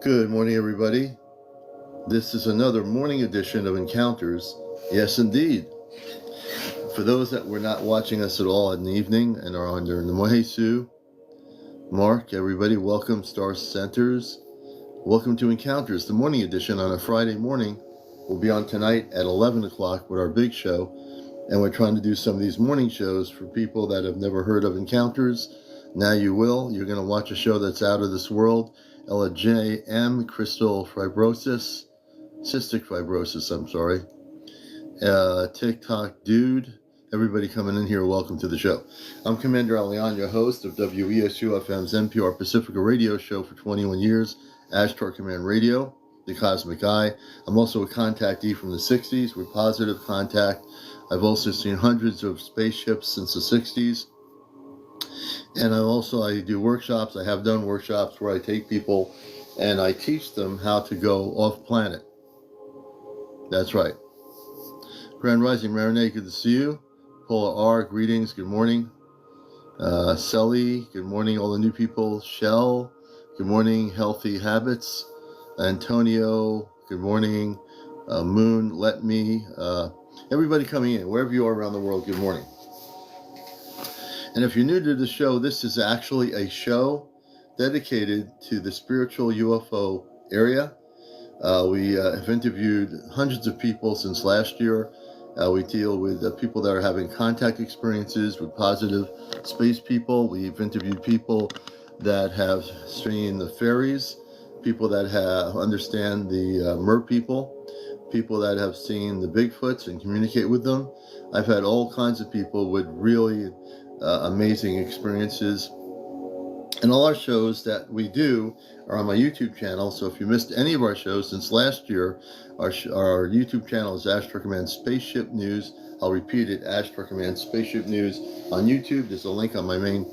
Good morning, everybody. This is another morning edition of Encounters. Yes, indeed. For those that were not watching us at all in the evening and are on during the Mohesu, Mark, everybody, welcome, Star Centers. Welcome to Encounters, the morning edition on a Friday morning. We'll be on tonight at 11 o'clock with our big show. And we're trying to do some of these morning shows for people that have never heard of Encounters. Now you will. You're going to watch a show that's out of this world. LJM, crystal fibrosis, cystic fibrosis, I'm sorry. TikTok dude. Everybody coming in here, welcome to the show. I'm CmdrAleon, your host of WESU-FM's NPR Pacifica radio show for 21 years, Ashtar Command Radio, The Cosmic Eye. I'm also a contactee from the 60s with positive contact. I've also seen hundreds of spaceships since the 60s. And I do workshops. I have done workshops where I take people and I teach them how to go off planet. That's right. Grand Rising Marinette, good to see you. Paula R, greetings, good morning. Selly, good morning, all the new people. Shell, good morning, Healthy Habits. Antonio, good morning. Moon, let me. Everybody coming in, wherever you are around the world, good morning. And if you're new to the show, this is actually a show dedicated to the spiritual UFO area. We have interviewed hundreds of people since last year. We deal with people that are having contact experiences with positive space people. We've interviewed people that have seen the fairies, people that understand the mer people, people that have seen the Bigfoots and communicate with them. I've had all kinds of people with really amazing experiences. And all our shows that we do are on my YouTube channel. So if you missed any of our shows since last year, our YouTube channel is Ashtar Command Spaceship News. I'll repeat it, Ashtar Command Spaceship News on YouTube. There's a link on my main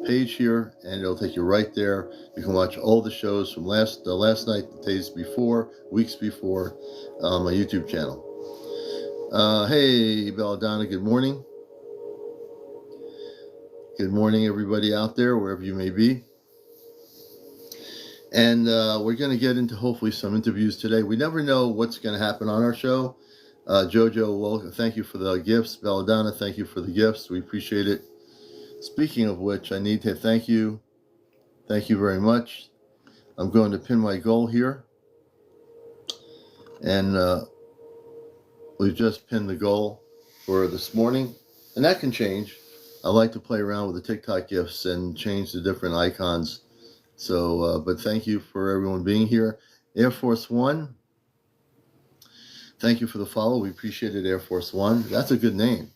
page here, and it'll take you right there. You can watch all the shows from last night, the days before, weeks before, on my YouTube channel. Hey, Belladonna, good morning. Good morning, everybody out there, wherever you may be. And we're going to get into hopefully some interviews today. We never know what's going to happen on our show. Jojo, well, thank you for the gifts. Belladonna, thank you for the gifts. We appreciate it. Speaking of which, I need to thank you. Thank you very much. I'm going to pin my goal here. And we've just pinned the goal for this morning. And that can change. I like to play around with the TikTok gifts and change the different icons. So, but thank you for everyone being here. Air Force One, thank you for the follow. We appreciate it, Air Force One. That's a good name.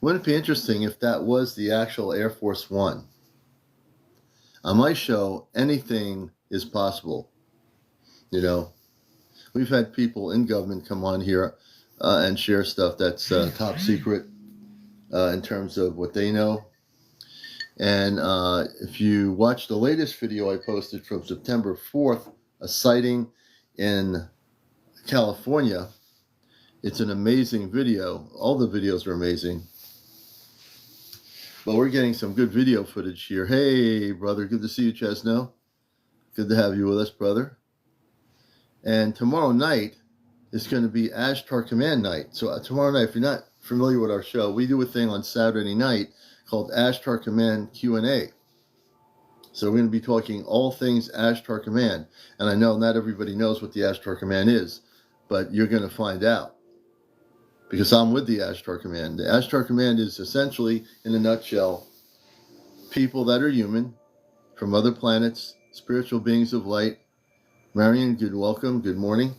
Wouldn't it be interesting if that was the actual Air Force One? On my show, anything is possible. You know, we've had people in government come on here and share stuff that's top secret. In terms of what they know. And if you watch the latest video I posted from September 4th, a sighting in California, it's an amazing video. All the videos are amazing. But we're getting some good video footage here. Hey, brother, good to see you, Chesno. Good to have you with us, brother. And tomorrow night is going to be Ashtar Command night. So tomorrow night, if you're not familiar with our show, we do a thing on Saturday night called Ashtar Command Q&A. So we're going to be talking all things Ashtar Command. And I know not everybody knows what the Ashtar Command is, but you're going to find out. Because I'm with the Ashtar Command. The Ashtar Command is essentially, in a nutshell, people that are human, from other planets, spiritual beings of light. Marion, good welcome, good morning.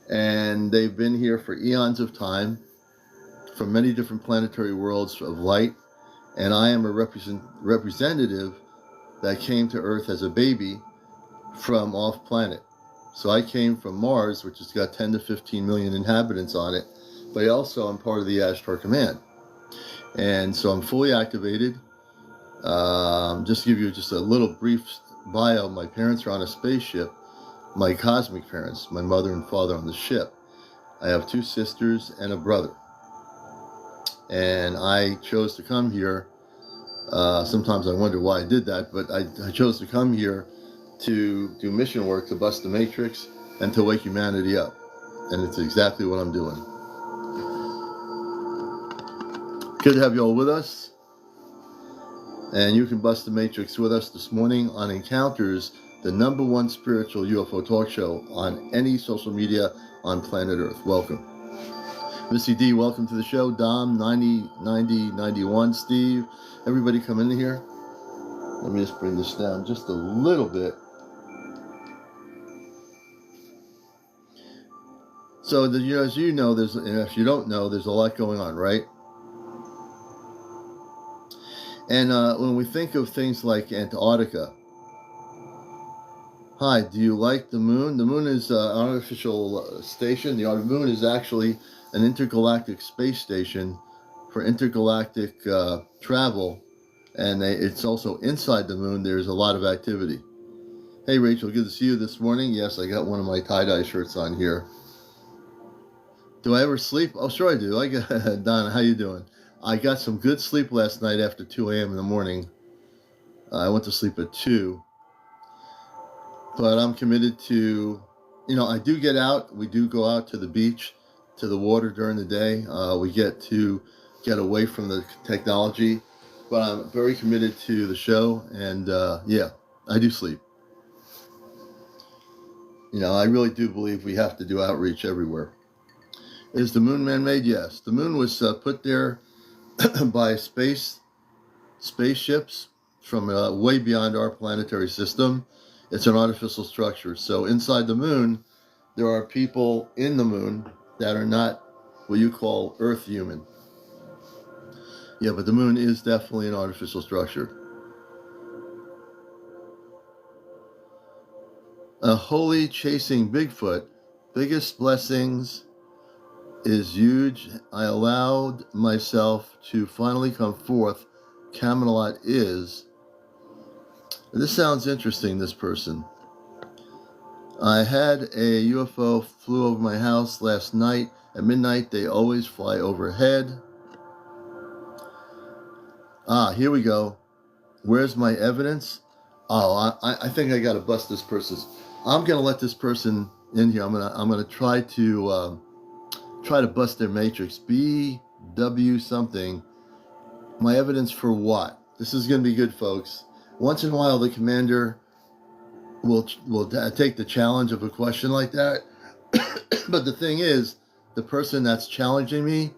And they've been here for eons of time, from many different planetary worlds of light, and I am a representative that came to Earth as a baby from off planet. So I came from Mars, which has got 10 to 15 million inhabitants on it, but also I'm part of the Ashtar Command. And so I'm fully activated. Just to give you just a little brief bio, my parents are on a spaceship, my cosmic parents, my mother and father on the ship. I have 2 sisters and a brother. And I chose to come here. Sometimes I wonder why I did that, but I chose to come here to do mission work to bust the matrix and to wake humanity up. And it's exactly what I'm doing. Good to have you all with us. And you can bust the matrix with us this morning on Encounters, the #1 spiritual UFO talk show on any social media on planet Earth. Welcome. Missy D, welcome to the show. Dom, 9091, Steve, everybody come in here. Let me just bring this down just a little bit. So, as you know, and if you don't know, there's a lot going on, right? And when we think of things like Antarctica, hi, do you like the moon? The moon is an artificial station. The moon is actually an intergalactic space station for intergalactic travel. And it's also inside the moon, there's a lot of activity. Hey, Rachel, good to see you this morning. Yes, I got one of my tie-dye shirts on here. Do I ever sleep? Oh, sure I do. Donna, how you doing? I got some good sleep last night after 2 a.m. in the morning. I went to sleep at 2. But I'm committed to, I do get out. We do go out to the beach, to the water during the day. We get to get away from the technology. But I'm very committed to the show. And, yeah, I do sleep. I really do believe we have to do outreach everywhere. Is the moon man-made? Yes. The moon was put there by spaceships from way beyond our planetary system. It's an artificial structure. So inside the moon, there are people in the moon that are not what you call Earth human. Yeah, but the moon is definitely an artificial structure. Holy chasing Bigfoot. Biggest blessings is huge. I allowed myself to finally come forth. Camelot is. This sounds interesting, this person. I had a UFO flew over my house last night. At midnight, they always fly overhead. Here we go. Where's my evidence? Oh, I think I got to bust this person. I'm going to let this person in here. I'm gonna try to bust their matrix. BW something. My evidence for what? This is going to be good, folks. Once in a while, the commander will take the challenge of a question like that. But the thing is, the person that's challenging me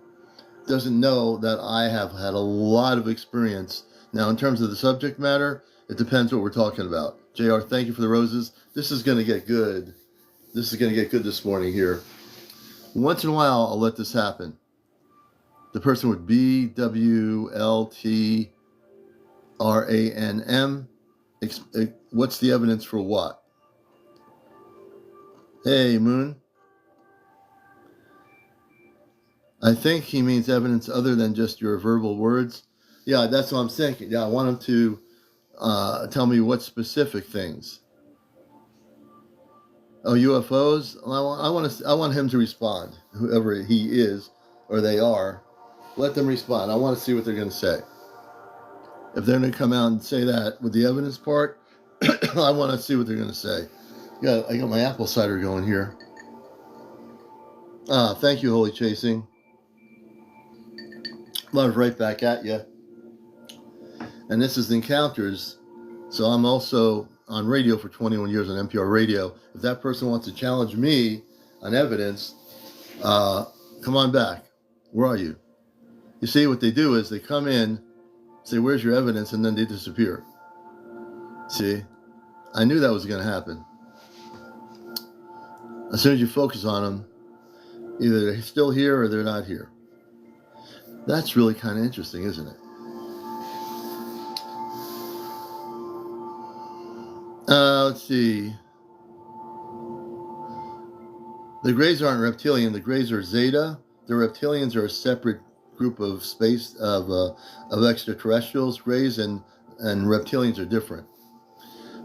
doesn't know that I have had a lot of experience. Now, in terms of the subject matter, it depends what we're talking about. JR, thank you for the roses. This is going to get good. This is going to get good this morning here. Once in a while, I'll let this happen. The person with BWLTRANM. What's the evidence for what? Hey, Moon. I think he means evidence other than just your verbal words. Yeah, that's what I'm thinking. Yeah, I want him to tell me what specific things. Oh, UFOs? I want him to respond, whoever he is or they are. Let them respond. I want to see what they're going to say. If they're going to come out and say that with the evidence part, I want to see what they're going to say. Yeah, I got my apple cider going here. Thank you, Holy Chasing. Love right back at you. And this is Encounters. So I'm also on radio for 21 years on NPR radio. If that person wants to challenge me on evidence, come on back. Where are you? You see, what they do is they come in, say, where's your evidence? And then they disappear. See, I knew that was going to happen. As soon as you focus on them, either they're still here or they're not here. That's really kind of interesting, isn't it? Let's see. The Greys aren't reptilian. The Greys are Zeta. The reptilians are a separate group of extraterrestrials. Greys and reptilians are different.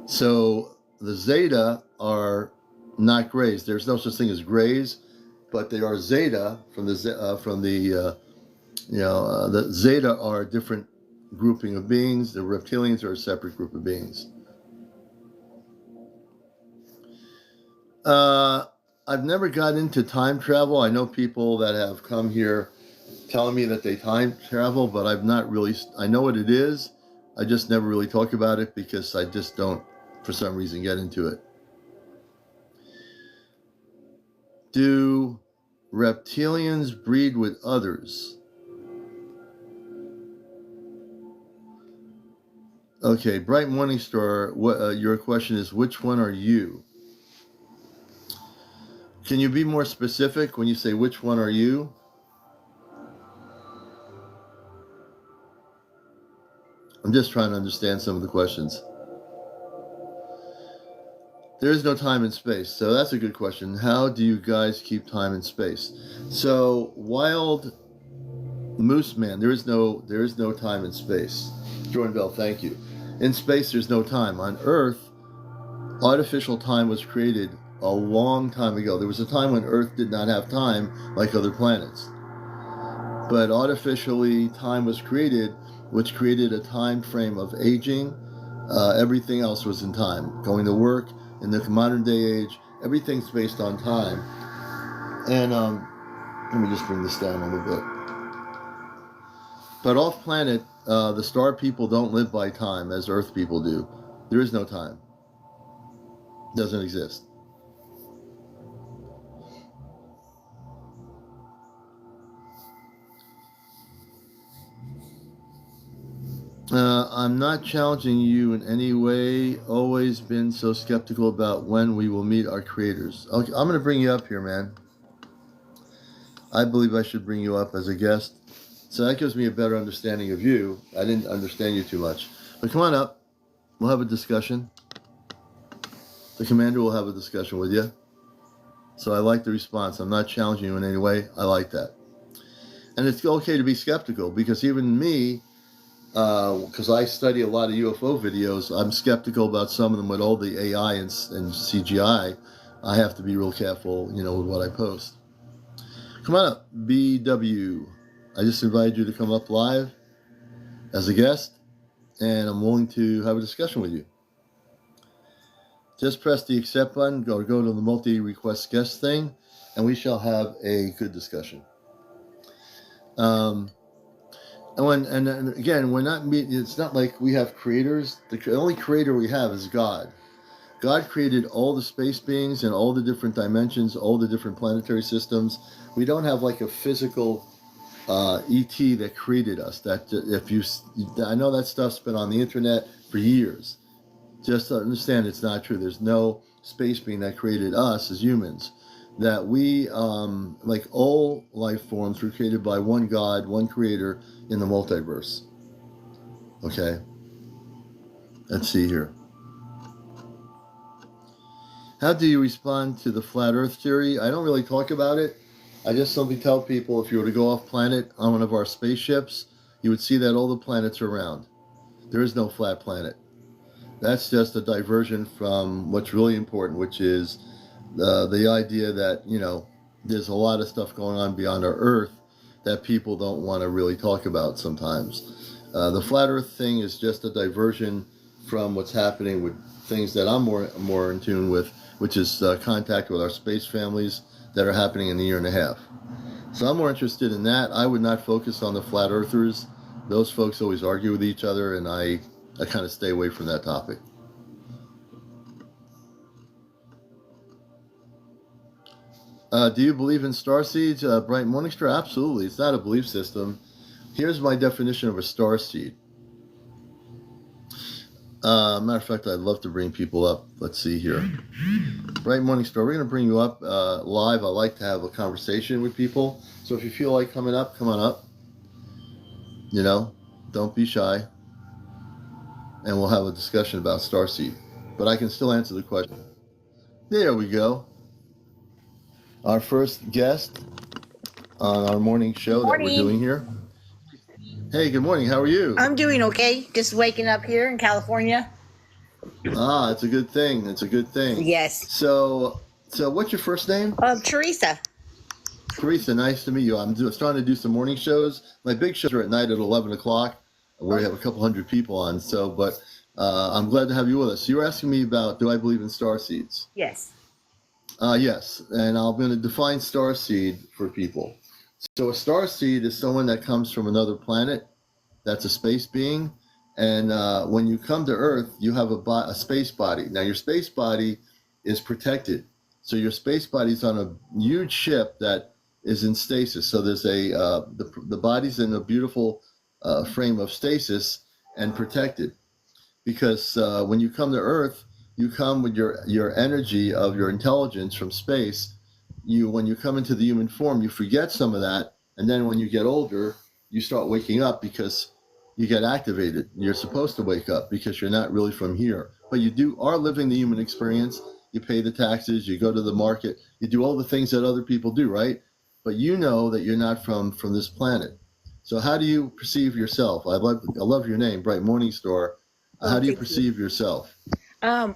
So the Zeta are not Greys. There's no such thing as Greys, but they are Zeta the Zeta are a different grouping of beings. The reptilians are a separate group of beings. I've never got into time travel. I know people that have come here telling me that they time travel, but I've not really. I know what it is. I just never really talk about it because I just don't, for some reason, get into it. Do reptilians breed with others? Okay, Bright Morningstar, your question is, which one are you? Can you be more specific when you say which one are you? I'm just trying to understand some of the questions. There is no time and space, so that's a good question. How do you guys keep time and space? So, Wild Moose Man, there is no time and space. Jordan Bell, thank you. In space, there's no time. On Earth, artificial time was created a long time ago. There was a time when Earth did not have time like other planets. But artificially, time was created, which created a time frame of aging. Everything else was in time. Going to work, in the modern day age, everything's based on time. And let me just bring this down a little bit. But off planet, the star people don't live by time as Earth people do. There is no time. It doesn't exist. I'm not challenging you in any way. Always been so skeptical about when we will meet our creators. Okay, I'm going to bring you up here, man. I believe I should bring you up as a guest. So that gives me a better understanding of you. I didn't understand you too much. But come on up. We'll have a discussion. The commander will have a discussion with you. So I like the response. I'm not challenging you in any way. I like that. And it's okay to be skeptical because even me, because I study a lot of UFO videos, I'm skeptical about some of them with all the AI and CGI. I have to be real careful, with what I post. Come on up, BW. I just invited you to come up live as a guest, and I'm willing to have a discussion with you. Just press the accept button, or go to the multi-request guest thing, and we shall have a good discussion. And again, we're not meeting. It's not like we have creators. The only creator we have is God. God created all the space beings and all the different dimensions, all the different planetary systems. We don't have like a physical ET that created us. I know that stuff's been on the internet for years. Just to understand, it's not true. There's no space being that created us as humans. That we, like all life forms, were created by one God, one creator in the multiverse. Okay? Let's see here. How do you respond to the flat earth theory? I don't really talk about it. I just simply tell people if you were to go off planet on one of our spaceships, you would see that all the planets are round. There is no flat planet. That's just a diversion from what's really important, which is the idea that, there's a lot of stuff going on beyond our Earth that people don't want to really talk about sometimes. The flat Earth thing is just a diversion from what's happening with things that I'm more in tune with, which is contact with our space families that are happening in a year and a half. So I'm more interested in that. I would not focus on the flat earthers. Those folks always argue with each other, and I kind of stay away from that topic. Do you believe in starseeds? Bright Morningstar? Absolutely. It's not a belief system. Here's my definition of a starseed. Matter of fact, I'd love to bring people up. Let's see here. Bright Morningstar, we're going to bring you up live. I like to have a conversation with people. So if you feel like coming up, come on up. Don't be shy. And we'll have a discussion about starseed. But I can still answer the question. There we go. Our first guest on our morning show that we're doing here. Hey, good morning. How are you? I'm doing okay. Just waking up here in California. It's a good thing. It's a good thing. Yes. So what's your first name? Teresa. Teresa, nice to meet you. I'm starting to do some morning shows. My big shows are at night at 11 o'clock, where we have a couple hundred people on. But I'm glad to have you with us. So you were asking me about, do I believe in starseeds? Yes. Yes, and I'm going to define starseed for people. So a starseed is someone that comes from another planet. That's a space being. And when you come to Earth, you have a space body. Now, your space body is protected. So your space body is on a huge ship that is in stasis. So there's the body's in a beautiful frame of stasis and protected, because when you come to Earth, you come with your energy of your intelligence from space. When you come into the human form, you forget some of that, and then when you get older, you start waking up because you get activated. You're supposed to wake up because you're not really from here, but are living the human experience. You pay the taxes, you go to the market, you do all the things that other people do, right? But you know that you're not from this planet. So how do you perceive yourself? I love your name, Bright Morning Star. Oh, How do you thank you. perceive yourself? Um,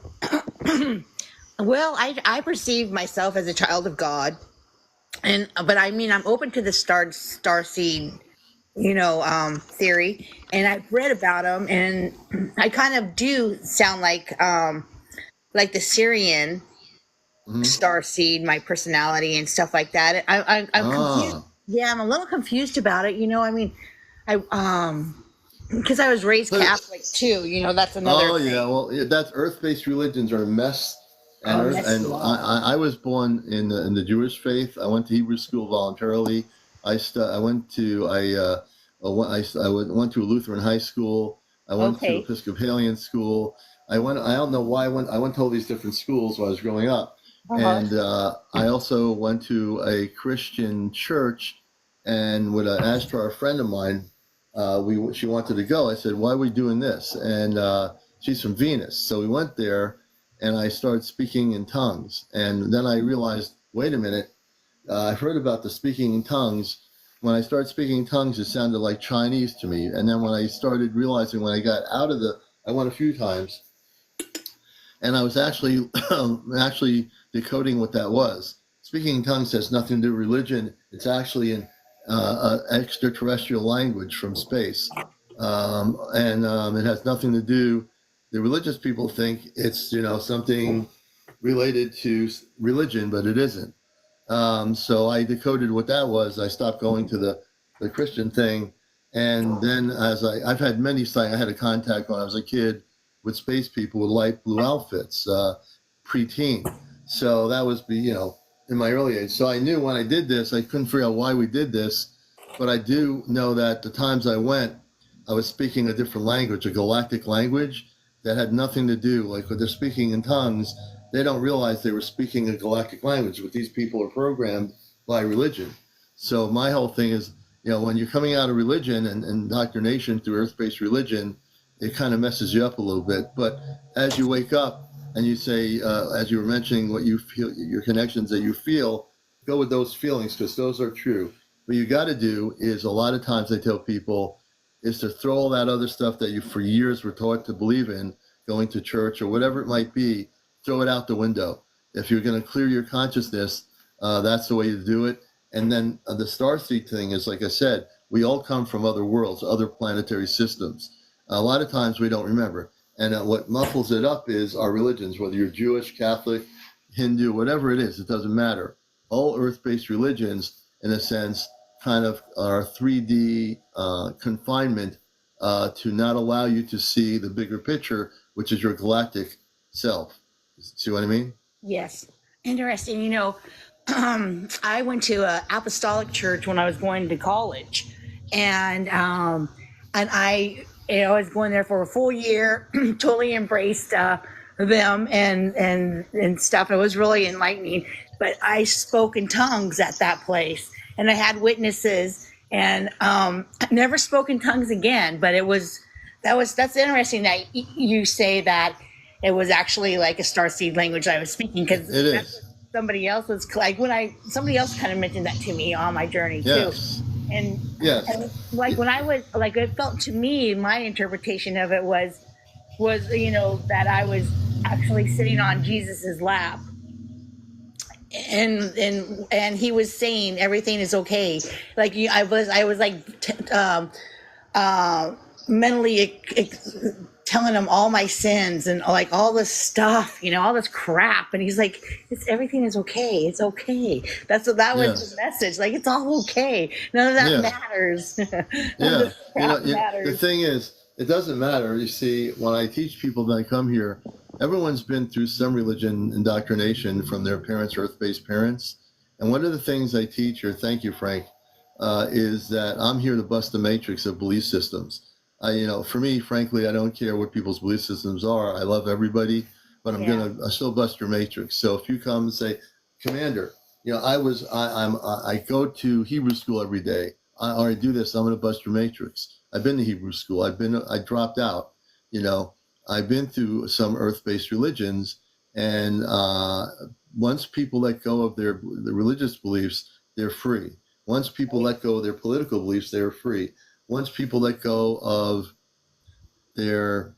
well, I perceive myself as a child of God, but I mean, I'm open to the star seed, theory, and I've read about them, and I kind of do sound like the Syrian Hmm. star seed, my personality and stuff like that. I'm confused. Ah, Yeah, I'm a little confused about it. I mean, I because I was raised but Catholic too. That's another oh yeah, thing. well, yeah, that's Earth-based religions are a mess, and Oh, Earth yes, and you are. I was born in the Jewish faith. I went to Hebrew school voluntarily. I went to I went to a Lutheran high school. I went to Okay. Episcopalian school. I don't know why I went to all these different schools when I was growing up, Uh huh. and I also went to a Christian church, and with asked for a friend of mine, she wanted to go. I said, "Why are we doing this?" And she's from Venus, so we went there, and I started speaking in tongues, and then I realized, wait a minute, I've heard about the speaking in tongues. When I started speaking in tongues, it sounded like Chinese to me, and then when I started realizing, when I got out of I went a few times, and I was actually actually decoding what that was. Speaking in tongues has nothing to do with religion. It's actually an extraterrestrial language from space, and it has nothing to do. The religious people think it's something related to religion, but it isn't. So I decoded what that was. I stopped going to the Christian thing. And then I've had many sight, I had a contact when I was a kid with space people with light blue outfits, preteen. So that was, in my early age. So I knew when I did this, I couldn't figure out why we did this, but I do know that the times I went, I was speaking a different language, a galactic language that had nothing to do, like when they're speaking in tongues, they don't realize they were speaking a galactic language, but these people are programmed by religion. So my whole thing is, when you're coming out of religion and indoctrination through earth-based religion, it kind of messes you up a little bit. But as you wake up and you say, as you were mentioning, what you feel, your connections that you feel, go with those feelings because those are true. What you got to do is, a lot of times I tell people, is to throw all that other stuff that you for years were taught to believe in, going to church or whatever it might be, throw it out the window. If you're going to clear your consciousness, that's the way to do it. And then the starseed thing is, like I said, we all come from other worlds, other planetary systems. A lot of times we don't remember. And what muffles it up is our religions, whether you're Jewish, Catholic, Hindu, whatever it is, it doesn't matter. All earth based religions, in a sense, kind of are 3D confinement to not allow you to see the bigger picture, which is your galactic self. See what I mean? Yes. Interesting. I went to a apostolic church when I was going to college, and I was going there for a full year. Totally embraced them and stuff. It was really enlightening. But I spoke in tongues at that place, and I had witnesses, and I never spoke in tongues again. But that's interesting that you say that it was actually like a starseed language I was speaking, because It that's is. what somebody else was like when I somebody else kind of mentioned that to me on my journey too. Yes. And, Yes. and like when I was like, it felt to me, my interpretation of it was that I was actually sitting on Jesus's lap, and he was saying everything is okay. Like I was like uh mentally telling him all my sins and like all this stuff, all this crap. And he's like, everything is okay. It's okay. That Yeah. was the message. Like, it's all okay. None of that Yeah. matters. None of Yeah. this crap The matters. thing is, it doesn't matter. You see, when I teach people that come here, everyone's been through some religion indoctrination from their parents, earth-based parents. And one of the things I teach here, thank you, Frank, is that I'm here to bust the matrix of belief systems. For me, frankly, I don't care what people's belief systems are. I love everybody, but I still bust your matrix. So if you come and say, Commander, I go to Hebrew school every day. I do this. I'm going to bust your matrix. I've been to Hebrew school. I dropped out. I've been through some earth-based religions, and once people let go of their religious beliefs, they're free. Once people let go of their political beliefs, they're free. Once people let go of their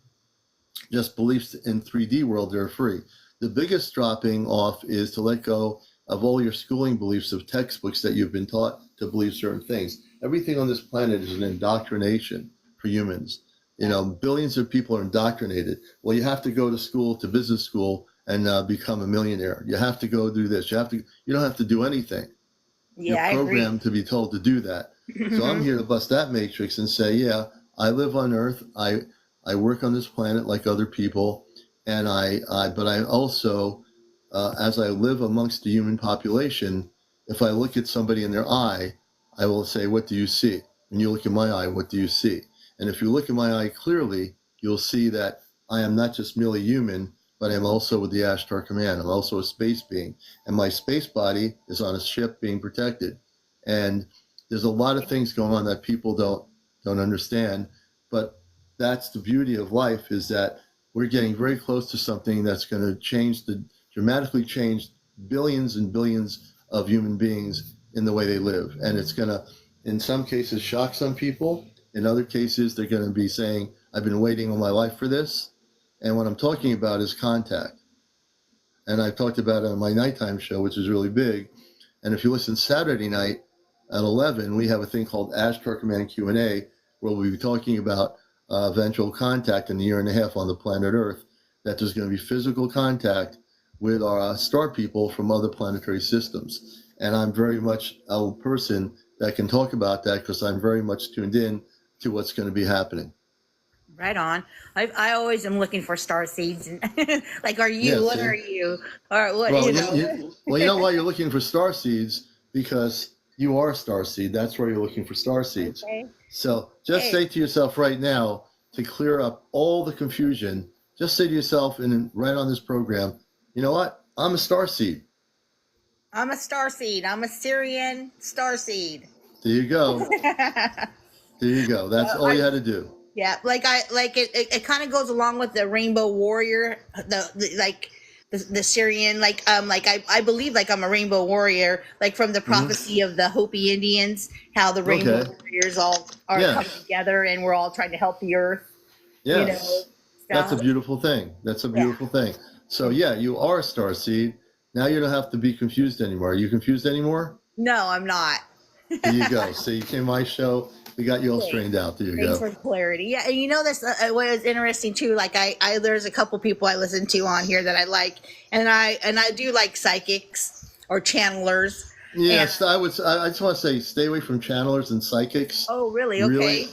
just beliefs in 3D world, they're free. The biggest dropping off is to let go of all your schooling beliefs of textbooks that you've been taught to believe certain things. Everything on this planet is an indoctrination for humans. Billions of people are indoctrinated. Well, you have to go to business school and become a millionaire. You have to go do this. You don't have to do anything. Yeah, You're programmed to be told to do that. So I'm here to bust that matrix and say, yeah, I live on Earth. I work on this planet like other people, and but I also, as I live amongst the human population, if I look at somebody in their eye, I will say, what do you see? When you look in my eye, what do you see? And if you look in my eye clearly, you'll see that I am not just merely human, but I'm also with the Ashtar Command. I'm also a space being, and my space body is on a ship being protected. And there's a lot of things going on that people don't understand, but that's the beauty of life, is that we're getting very close to something that's going to dramatically change billions and billions of human beings in the way they live. And it's going to, in some cases, shock some people. In other cases, they're going to be saying, I've been waiting all my life for this. And what I'm talking about is contact. And I talked about it on my nighttime show, which is really big. And if you listen Saturday night at 11, we have a thing called Ashtar Command Q&A, where we'll be talking about eventual contact in a year and a half on the planet Earth, that there's going to be physical contact with our star people from other planetary systems. And I'm very much a person that can talk about that, because I'm very much tuned in to what's going to be happening. Right on. I always am looking for star seeds. And like, are you? Yeah, what see? are you? Or what? Well, you know why you're looking for star seeds? Because you are a star seed. That's why you're looking for star seeds. Okay. So just say to yourself right now, to clear up all the confusion, just say to yourself, and right on this program, you know what? I'm a star seed. I'm a star seed. I'm a Syrian star seed. There you go. There you go. That's all you had to do. Yeah, it kind of goes along with the Rainbow Warrior, the Syrian, I believe, like, I'm a Rainbow Warrior, like from the prophecy of the Hopi Indians, how the Rainbow Warriors all are coming together, and we're all trying to help the Earth. Yes. That's a beautiful thing. That's a beautiful thing. So yeah, you are a star seed. Now you don't have to be confused anymore. Are you confused anymore? No, I'm not. There you go. So you came to my show. We got you all straightened out. There you go. Thanks for clarity. Yeah, and this what was interesting too. Like, I there's a couple people I listen to on here that I like, and I do like psychics or channelers. Yes, I just want to say, stay away from channelers and psychics. Oh, really? Okay. Really?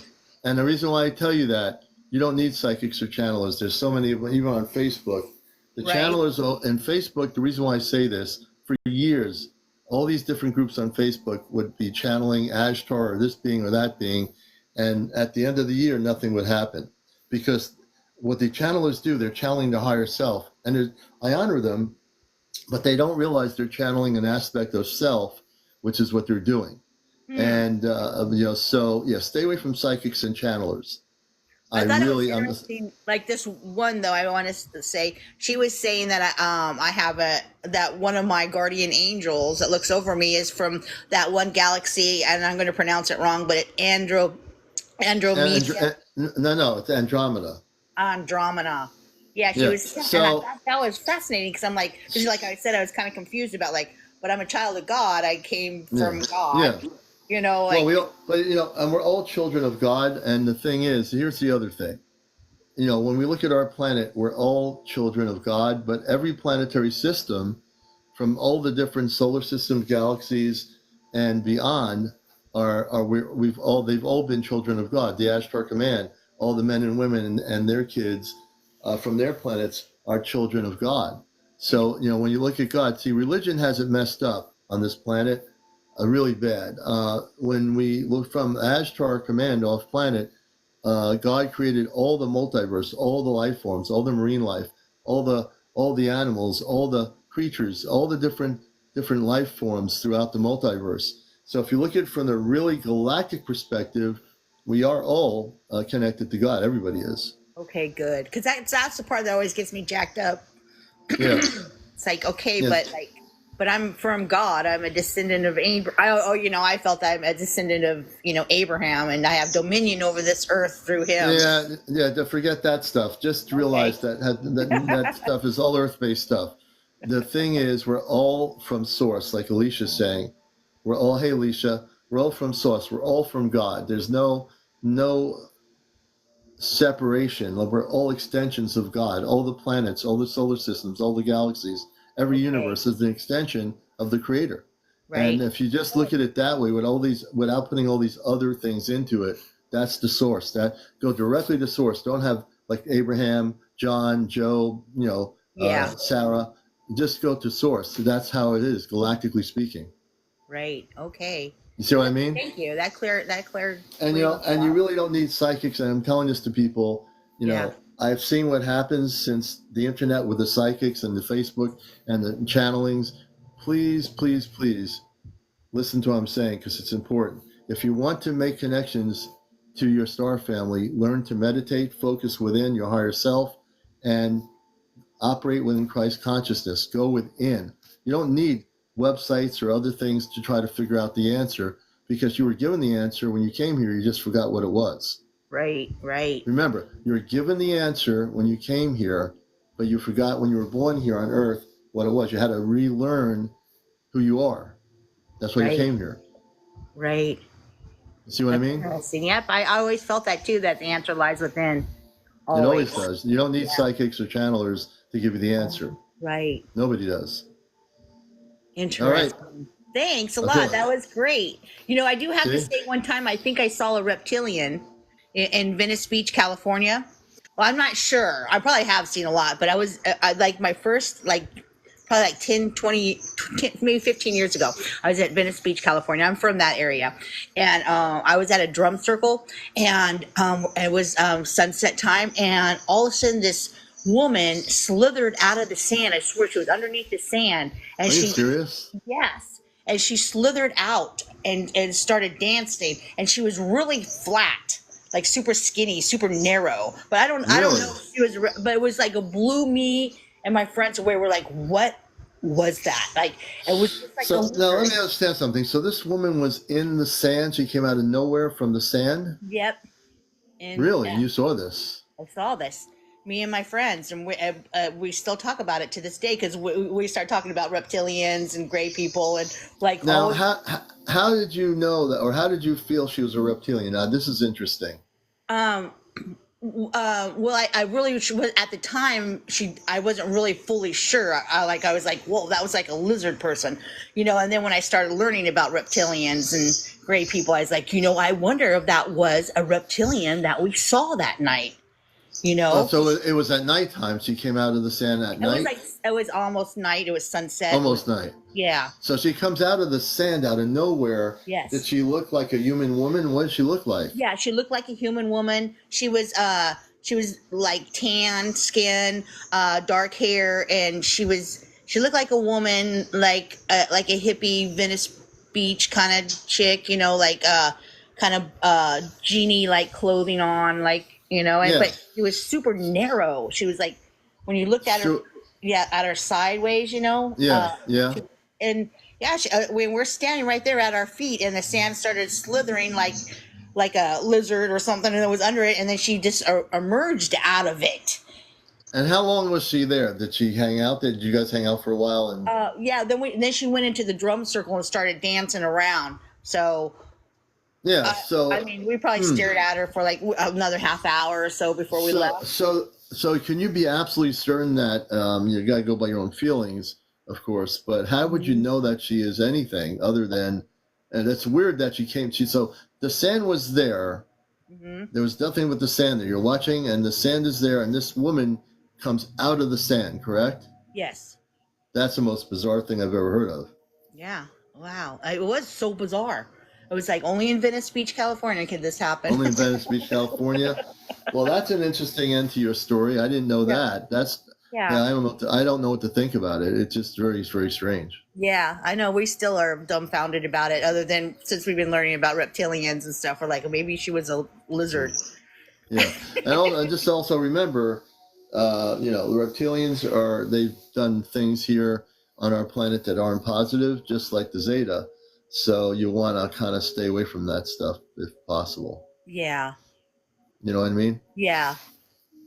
And the reason why I tell you that, you don't need psychics or channelers. There's so many, even on Facebook. The channelers and Facebook, the reason why I say this, for years, all these different groups on Facebook would be channeling Ashtar or this being or that being, and at the end of the year, nothing would happen. Because what the channelers do, they're channeling the higher self. And I honor them, but they don't realize they're channeling an aspect of self, which is what they're doing. And, stay away from psychics and channelers. I thought it was interesting. Like, this one, though, I want to say, she was saying that I have that one of my guardian angels that looks over me is from that one galaxy, and I'm going to pronounce it wrong, but Andromeda. No, it's Andromeda. Andromeda. Yeah, she was. So, and I thought that was fascinating, because I'm like, I said, I was kind of confused about, like, but I'm a child of God. I came from God. Yeah. And we're all children of God. And the thing is, here's the other thing. when we look at our planet, we're all children of God, but every planetary system from all the different solar systems, galaxies, and beyond they've all been children of God. The Ashtar Command, all the men and women and their kids from their planets are children of God. So when you look at God, see, religion has it messed up on this planet, really bad. When we look from Ashtar Command off planet, God created all the multiverse, all the life forms, all the marine life, all the animals, all the creatures, all the different life forms throughout the multiverse. So if you look at it from the really galactic perspective, we are all connected to God. Everybody is. Okay, good. Because that's the part that always gets me jacked up. Yeah. It's like, okay, Yes. but I'm from God. I'm a descendant of Abraham. I felt I'm a descendant of, Abraham, and I have dominion over this earth through him. Yeah. Forget that stuff. Just realize that stuff is all earth-based stuff. The thing is, we're all from source, like Alicia's saying. We're all, hey, Alicia, we're all from source. We're all from God. There's no separation. We're all extensions of God. All the planets, all the solar systems, all the galaxies, every universe is an extension of the Creator. Right. And if you just look at it that way, without putting all these other things into it, that's the source. That go directly to source. Don't have like Abraham, John, Job, Sarah. Just go to source. So that's how it is, galactically speaking. Right. Okay. You see what I mean? Thank you. That cleared. And you really don't need psychics. And I'm telling this to people. I've seen what happens since the internet with the psychics and the Facebook and the channelings. Please, please, please listen to what I'm saying, because it's important. If you want to make connections to your star family, learn to meditate, focus within your higher self, and operate within Christ consciousness. Go within. You don't need websites or other things to try to figure out the answer, because you were given the answer when you came here. You just forgot what it was. Right. Remember, you were given the answer when you came here, but you forgot when you were born here on Earth what it was. You had to relearn who you are. That's why you came here. Right. See what I mean? Interesting. Yep. I always felt that too, that the answer lies within. Always. It always does. You don't need psychics or channelers to give you the answer. Right. Nobody does. Interesting. All right. Thanks a lot. That was great. I do have to say, one time I think I saw a reptilian in Venice Beach, California. Well, I'm not sure. I probably have seen a lot, but I was like my first, probably like 10, 20, 10, maybe 15 years ago. I was at Venice Beach, California. I'm from that area. And I was at a drum circle, and it was sunset time. And all of a sudden, this woman slithered out of the sand. I swear she was underneath the sand. And Are you serious? Yes. And she slithered out and started dancing. And she was really flat, like super skinny, super narrow. But I don't know if she was, but it was like, it blew me and my friends away. Were like, what was that? Like, it was just like. So now let me understand something. So this woman was in the sand. She came out of nowhere from the sand. Yep. Really? You saw this? I saw this. Me and my friends, and we still talk about it to this day, because we start talking about reptilians and gray people and like. Now, how did you know that, or how did you feel she was a reptilian? Now, this is interesting. Well, I really was at the time. I wasn't really fully sure. I was like, whoa, that was like a lizard person, And then when I started learning about reptilians and gray people, I was like, I wonder if that was a reptilian that we saw that night. So it was at nighttime. She came out of the sand at night. It was almost night. It was sunset. Almost night. Yeah. So she comes out of the sand out of nowhere. Yes. Did she look like a human woman? What did she look like? Yeah, she looked like a human woman. She was like tan skin, dark hair, and she looked like a woman, like a hippie Venice Beach kind of chick, kind of genie like clothing on, but she was super narrow. She was like, when you looked at her, at her sideways, when we're standing right there at our feet, and the sand started slithering like a lizard or something, and it was under it, and then she just emerged out of it. And how long was she there? Did she hang out? Did you guys hang out for a while? And then she went into the drum circle and started dancing around. So Yeah. I So, mean, we probably stared at her for like another half hour or so before we so, left. so, so, can you be absolutely certain that you got to go by your own feelings, of course? But how would you Mhm. know that she is anything other than? And it's weird that she came. So the sand was there. Mhm. There was nothing but the sand there. You're watching, and the sand is there, and this woman comes out of the sand. Correct? Yes. That's the most bizarre thing I've ever heard of. Yeah. Wow. It was so bizarre. It was like only in Venice Beach, California, could this happen. Only in Venice Beach, California. Well, that's an interesting end to your story. I didn't know Yeah. that. That's Yeah. yeah. I don't know what to think about it. It's just very, very strange. Yeah, I know. We still are dumbfounded about it. Other than since we've been learning about reptilians and stuff, we're like, maybe she was a lizard. Yeah, and just also remember, the reptilians they've done things here on our planet that aren't positive, just like the Zeta. So you want to kind of stay away from that stuff if possible. Yeah. You know what I mean? Yeah.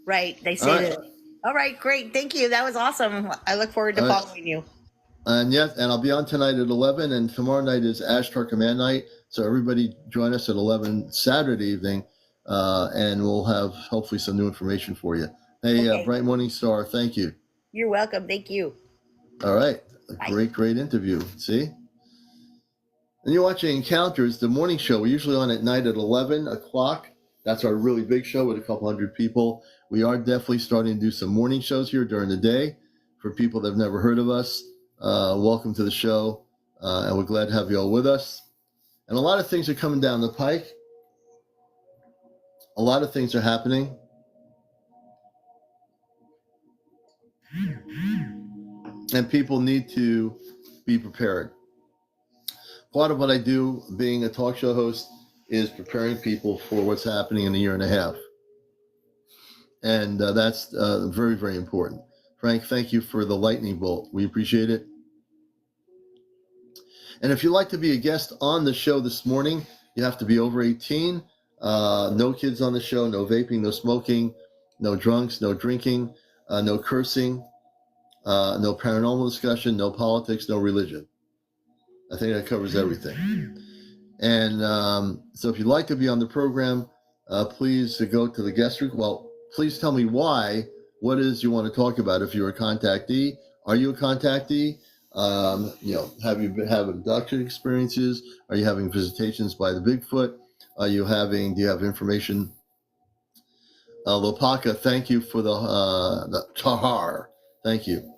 Right. They All say right, that. All right. Great. Thank you. That was awesome. I look forward to all right. following you. And yes, and I'll be on tonight at 11, and tomorrow night is Ashtar Command night. So everybody join us at 11 Saturday evening, and we'll have hopefully some new information for you. Hey, Okay. Bright Morning Star, thank you. You're welcome. Thank you. All right, a Bye. great interview. See? And you're watching Encounters, the morning show. We're usually on at night at 11 o'clock. That's our really big show with a couple hundred people. We are definitely starting to do some morning shows here during the day for people that have never heard of us. Welcome to the show, and we're glad to have you all with us. And a lot of things are coming down the pike. A lot of things are happening. And people need to be prepared. Part of what I do, being a talk show host, is preparing people for what's happening in a year and a half. And that's very, very important. Frank, thank you for the lightning bolt. We appreciate it. And if you'd like to be a guest on the show this morning, you have to be over 18. No kids on the show, no vaping, no smoking, no drunks, no drinking, no cursing, no paranormal discussion, no politics, no religion. I think that covers everything. And so if you'd like to be on the program, please go to the guest room. Well, please tell me why. What is you want to talk about? If you're a contactee, are you a contactee? Have you have abduction experiences? Are you having visitations by the Bigfoot? Do you have information? Lopaka, thank you for the Tahar. Thank you.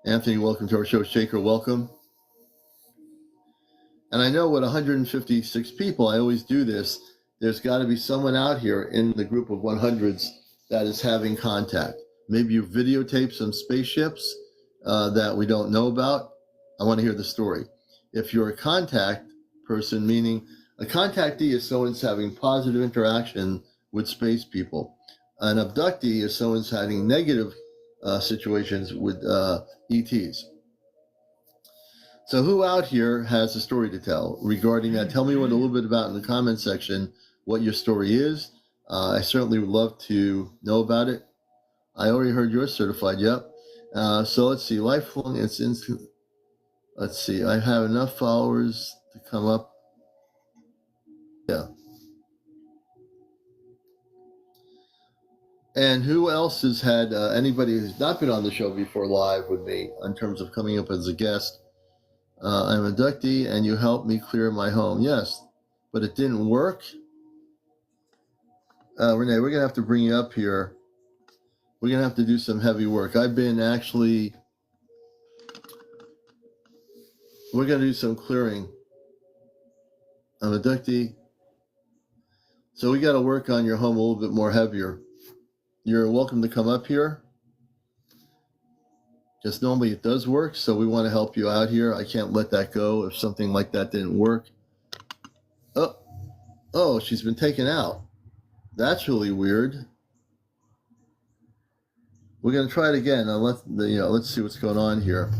Anthony, welcome to our show. Shaker, welcome. And I know with 156 people, I always do this. There's got to be someone out here in the group of 100s that is having contact. Maybe you videotape some spaceships that we don't know about. I want to hear the story. If you're a contact person, meaning a contactee is someone who's having positive interaction with space people. An abductee is someone who's having negative situations with ETs. So who out here has a story to tell regarding that? Tell me a little bit about in the comment section what your story is. I certainly would love to know about it. I already heard you're certified. Yep. So let's see. Lifelong. It's instant. Let's see. I have enough followers to come up. Yeah. And who else has had anybody who's not been on the show before live with me in terms of coming up as a guest? I'm a inductee, and you helped me clear my home. Yes, but it didn't work. Renee, we're going to have to bring you up here. We're going to have to do some heavy work. We're going to do some clearing. I'm a ductee. So we got to work on your home a little bit more heavier. You're welcome to come up here. Just normally it does work, so we want to help you out here. I can't let that go if something like that didn't work. Oh, she's been taken out. That's really weird. We're going to try it again. Now let's see what's going on here.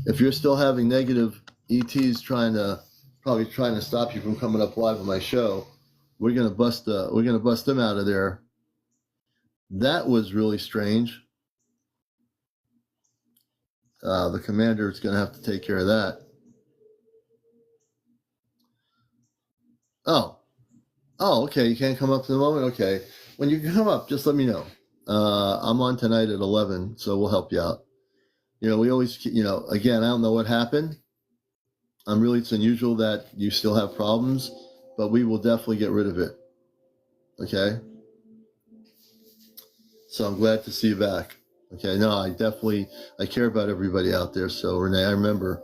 If you're still having negative ETs probably trying to stop you from coming up live on my show, we're going to bust them out of there. That was really strange. The commander is going to have to take care of that. Oh, Oh, okay. You can't come up to the moment? Okay. When you come up, just let me know. I'm on tonight at 11, so we'll help you out. We always, again, I don't know what happened. It's unusual that you still have problems, but we will definitely get rid of it. Okay? So I'm glad to see you back. Okay? No, I care about everybody out there. So, Renee, I remember,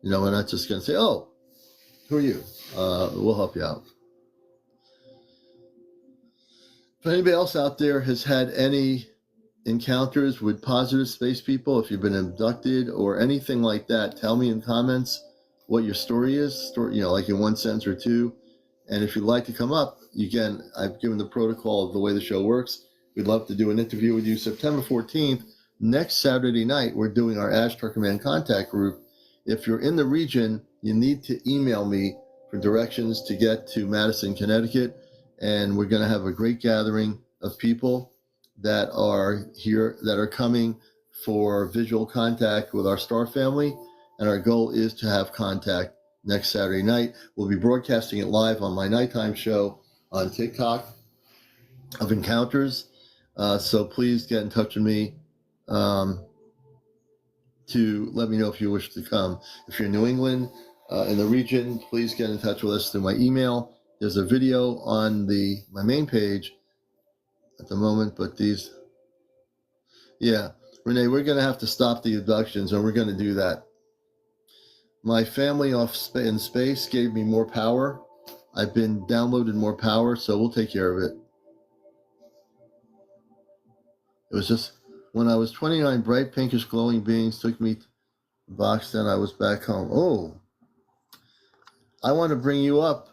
we're not just going to say, oh, who are you? We'll help you out. If anybody else out there has had any encounters with positive space people, if you've been abducted or anything like that, tell me in comments what your story is, like in one sentence or two. And if you'd like to come up, again, I've given the protocol of the way the show works. We'd love to do an interview with you September 14th. Next Saturday night, we're doing our Ashtar Command contact group. If you're in the region, you need to email me for directions to get to Madison, Connecticut. And we're going to have a great gathering of people that are here, that are coming for visual contact with our star family. And our goal is to have contact next Saturday night. We'll be broadcasting it live on my nighttime show on TikTok of Encounters. So please get in touch with me to let me know if you wish to come. If you're in New England, in the region, please get in touch with us through my email. There's a video on my main page at the moment, but Renee, we're going to have to stop the abductions, and we're going to do that. My family in space gave me more power. I've been downloaded more power, so we'll take care of it. It was just when I was 29, bright pinkish glowing beings took me to the box, then I was back home. Oh, I want to bring you up.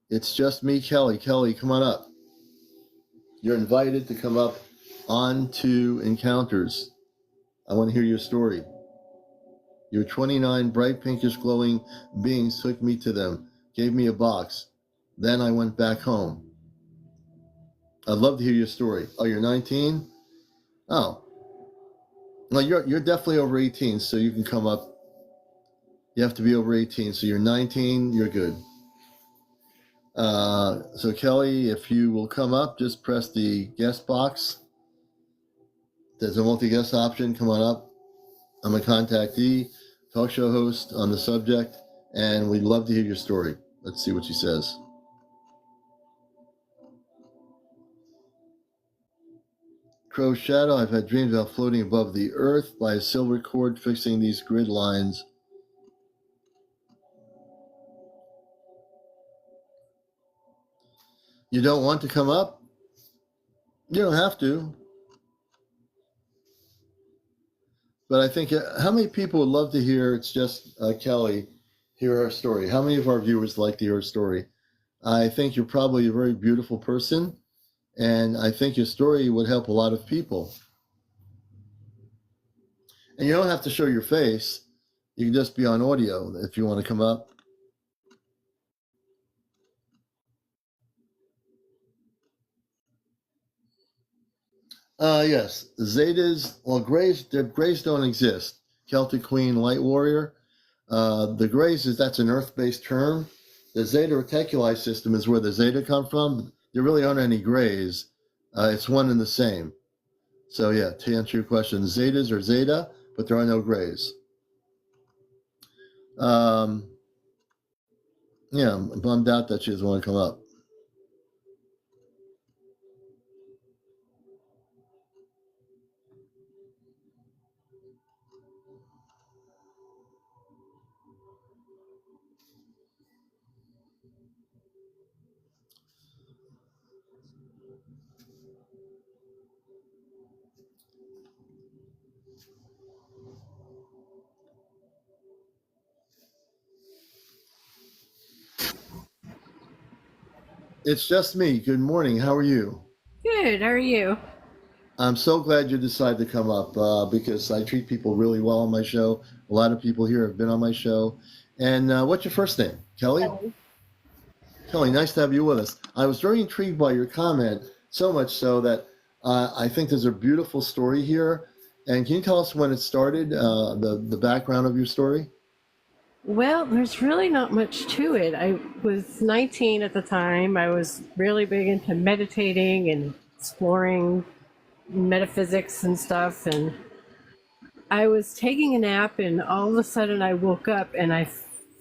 It's just me, Kelly. Kelly, come on up. You're invited to come up onto Encounters. I want to hear your story. Your 29 bright pinkish glowing beings took me to them, gave me a box. Then I went back home. I'd love to hear your story. Oh, you're 19? Oh. Well, you're definitely over 18, so you can come up. You have to be over 18, so you're 19, you're good. So Kelly, if you will come up, just press the guest box. There's a multi-guest option. Come on up. I'm a contactee, talk show host on the subject, and we'd love to hear your story. Let's see what she says. Crow Shadow, I've had dreams about floating above the earth by a silver cord fixing these grid lines. You don't want to come up? You don't have to. But I think, how many people would love to hear, it's just Kelly, hear our story? How many of our viewers like to hear our story? I think you're probably a very beautiful person, and I think your story would help a lot of people. And you don't have to show your face. You can just be on audio if you want to come up. Yes, Zetas, well, Greys don't exist. Celtic Queen, Light Warrior. The Greys, that's an Earth-based term. The Zeta Reticuli system is where the Zeta come from. There really aren't any Greys. It's one and the same. So yeah, to answer your question, Zetas are Zeta, but there are no Greys. I'm bummed out that she doesn't want to come up. It's just me. Good morning. How are you? Good. How are you? I'm so glad you decided to come up because I treat people really well on my show. A lot of people here have been on my show. And what's your first name? Kelly? Kelly, nice to have you with us. I was very intrigued by your comment, so much so that I think there's a beautiful story here. And can you tell us when it started, the background of your story? Well, there's really not much to it. I was 19 at the time. I was really big into meditating and exploring metaphysics and stuff. And I was taking a nap, and all of a sudden I woke up and I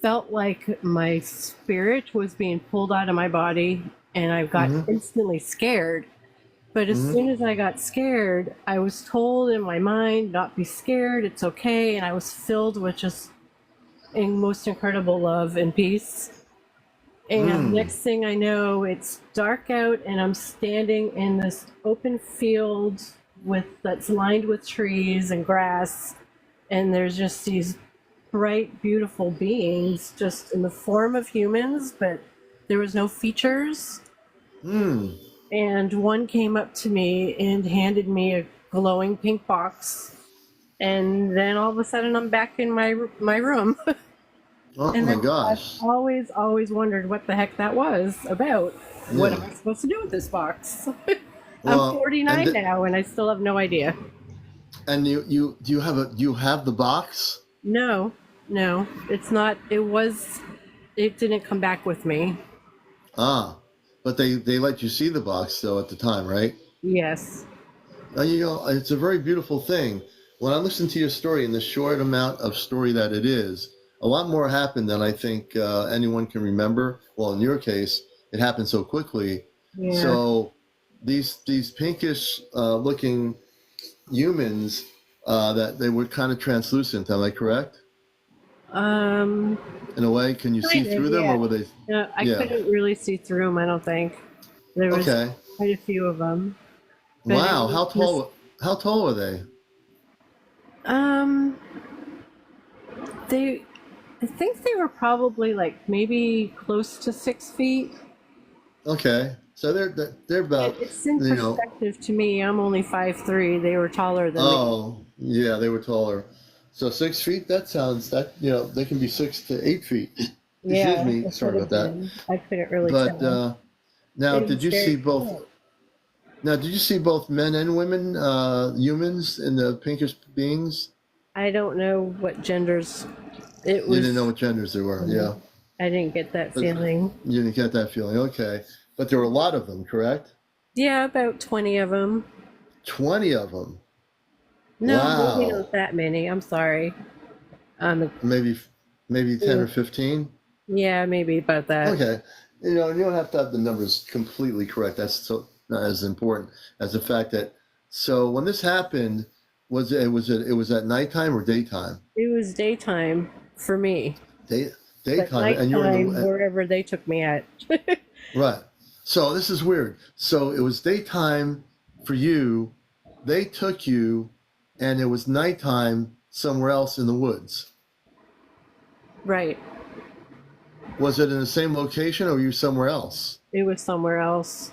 felt like my spirit was being pulled out of my body, and I got Mm-hmm. instantly scared. But as Mm-hmm. soon as I got scared, I was told in my mind, not be scared, it's okay. And I was filled with just most incredible love and peace. And Mm. next thing I know, it's dark out, and I'm standing in this open field that's lined with trees and grass, and there's just these bright, beautiful beings, just in the form of humans, but there was no features. Mm. And one came up to me and handed me a glowing pink box, and then all of a sudden I'm back in my room. Oh And my then I've gosh. always wondered what the heck that was about. What am Yeah. I supposed to do with this box? I'm Well, 49 now, and I still have no idea. and you do you have the box? No, no, it's not. It didn't come back with me. Ah, but they let you see the box though at the time, right? Yes. You know, it's a very beautiful thing. When I listen to your story in the short amount of story that it is, a lot more happened than I think anyone can remember. Well, in your case, it happened so quickly. Yeah. So these pinkish looking humans that they were kind of translucent. Am I correct? Um, In a way, can you see Kind of, through them, yeah. or were they? No, I Yeah. couldn't really see through them, I don't think. There was Okay. quite a few of them. But it Wow. was How just, tall? How tall are they? um, they, I think they were probably like maybe close to 6 feet. Okay. So they're about, It's in you know. perspective to me. I'm only 5'3". They were taller than me. Oh, yeah, they were taller. So 6 feet. That sounds that they can be 6 to 8 feet. Excuse Yeah, me. it could Sorry about have that. been. I couldn't really But tell. now, It did was you very see both? cool. Now, did you see both men and women, humans, in the pinkish beings? I don't know what genders it You didn't know was. what genders they were. I Yeah, didn't get that but feeling. you didn't get that feeling. Okay, but there were a lot of them, correct? Yeah, about 20 of them. 20 of them. No, maybe Wow. not that many. I'm sorry. Um, Maybe 10 or 15. yeah, maybe about that. Okay. You don't have to have the numbers completely correct. That's so not as important as the fact that. So when this happened, was it at nighttime or daytime? It was daytime for me, Day but daytime, and you're in nighttime the wherever they took me at. right. So this is weird. So it was daytime for you. They took you, and it was nighttime somewhere else in the woods. Right. Was it in the same location, or were you somewhere else? It was somewhere else.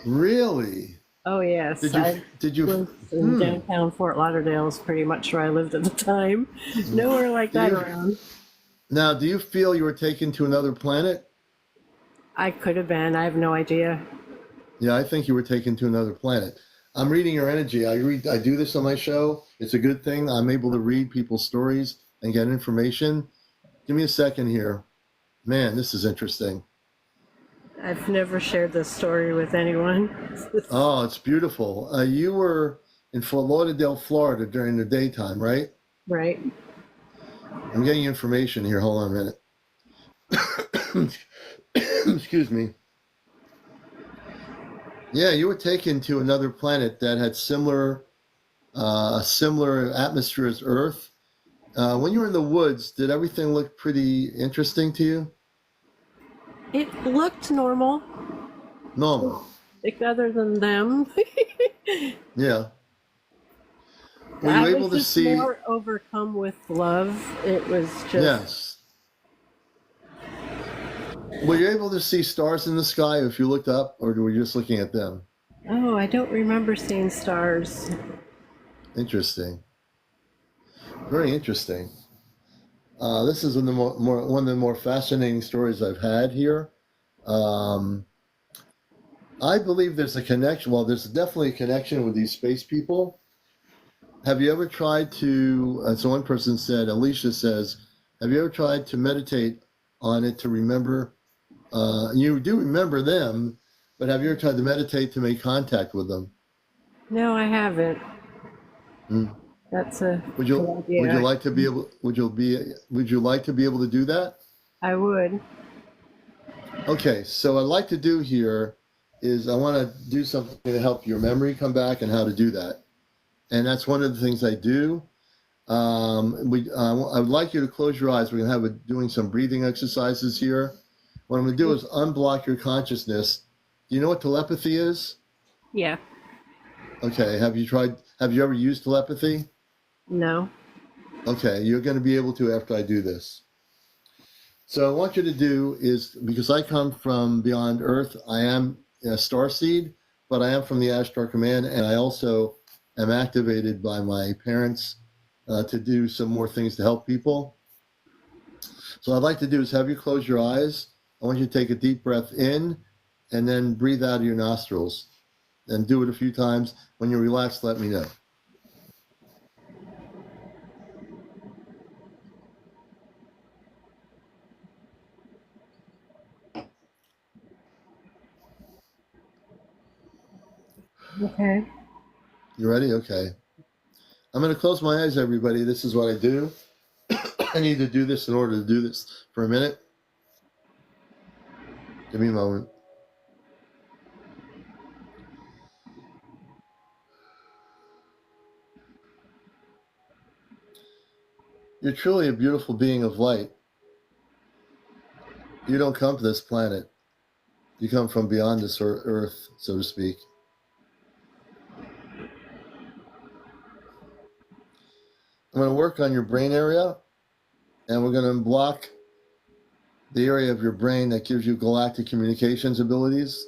Really? Oh, yes. Did you? I Did you? was in Hmm. downtown Fort Lauderdale, is pretty much where I lived at the time. Nowhere like Do that you around. now? Do you feel you were taken to another planet? I could have been. I have no idea. Yeah, I think you were taken to another planet. I'm reading your energy. I do this on my show. It's a good thing. I'm able to read people's stories and get information. Give me a second here. Man, this is interesting. I've never shared this story with anyone. Oh, it's beautiful. You were in Fort Lauderdale, Florida during the daytime, right? Right. I'm getting information here. Hold on a minute. Excuse me. Yeah, you were taken to another planet that had a similar atmosphere as Earth. When you were in the woods, did everything look pretty interesting to you? It looked normal, Normal. like other than them. Yeah. Were you I able was to just see? more overcome with love. It was just, Yes. Were you able to see stars in the sky if you looked up, or were you just looking at them? oh, I don't remember seeing stars. Interesting. Very interesting. This is one of the more fascinating stories I've had here. Um, I believe there's a connection. Well, there's definitely a connection with these space people. Have you ever tried to? So one person said, Alicia says, Have you ever tried to meditate on it to remember? You do remember them, but have you ever tried to meditate to make contact with them? No, I haven't. Mm. That's a Would good you idea. like to be able? Would you like to be able to do that? I would. Okay, so what I'd like to do here is I want to do something to help your memory come back and how to do that. And that's one of the things I do. I would like you to close your eyes. We're going to have doing some breathing exercises here. What I'm going to do is unblock your consciousness. Do you know what telepathy is? Yeah. Okay, have you ever used telepathy? No. Okay, you're going to be able to after I do this. So I want you to do is, because I come from beyond Earth, I am a starseed, but I am from the Ashtar Command, and I also am activated by my parents to do some more things to help people. So what I'd like to do is have you close your eyes. I want you to take a deep breath in and then breathe out of your nostrils. And do it a few times. When you're relaxed, let me know. Okay. You ready? Okay. I'm going to close my eyes, everybody. This is what I do. I need to do this in order to do this for a minute. Give me a moment. You're truly a beautiful being of light. You don't come to this planet. You come from beyond this earth, so to speak. I'm going to work on your brain area, and we're going to block the area of your brain that gives you galactic communications abilities.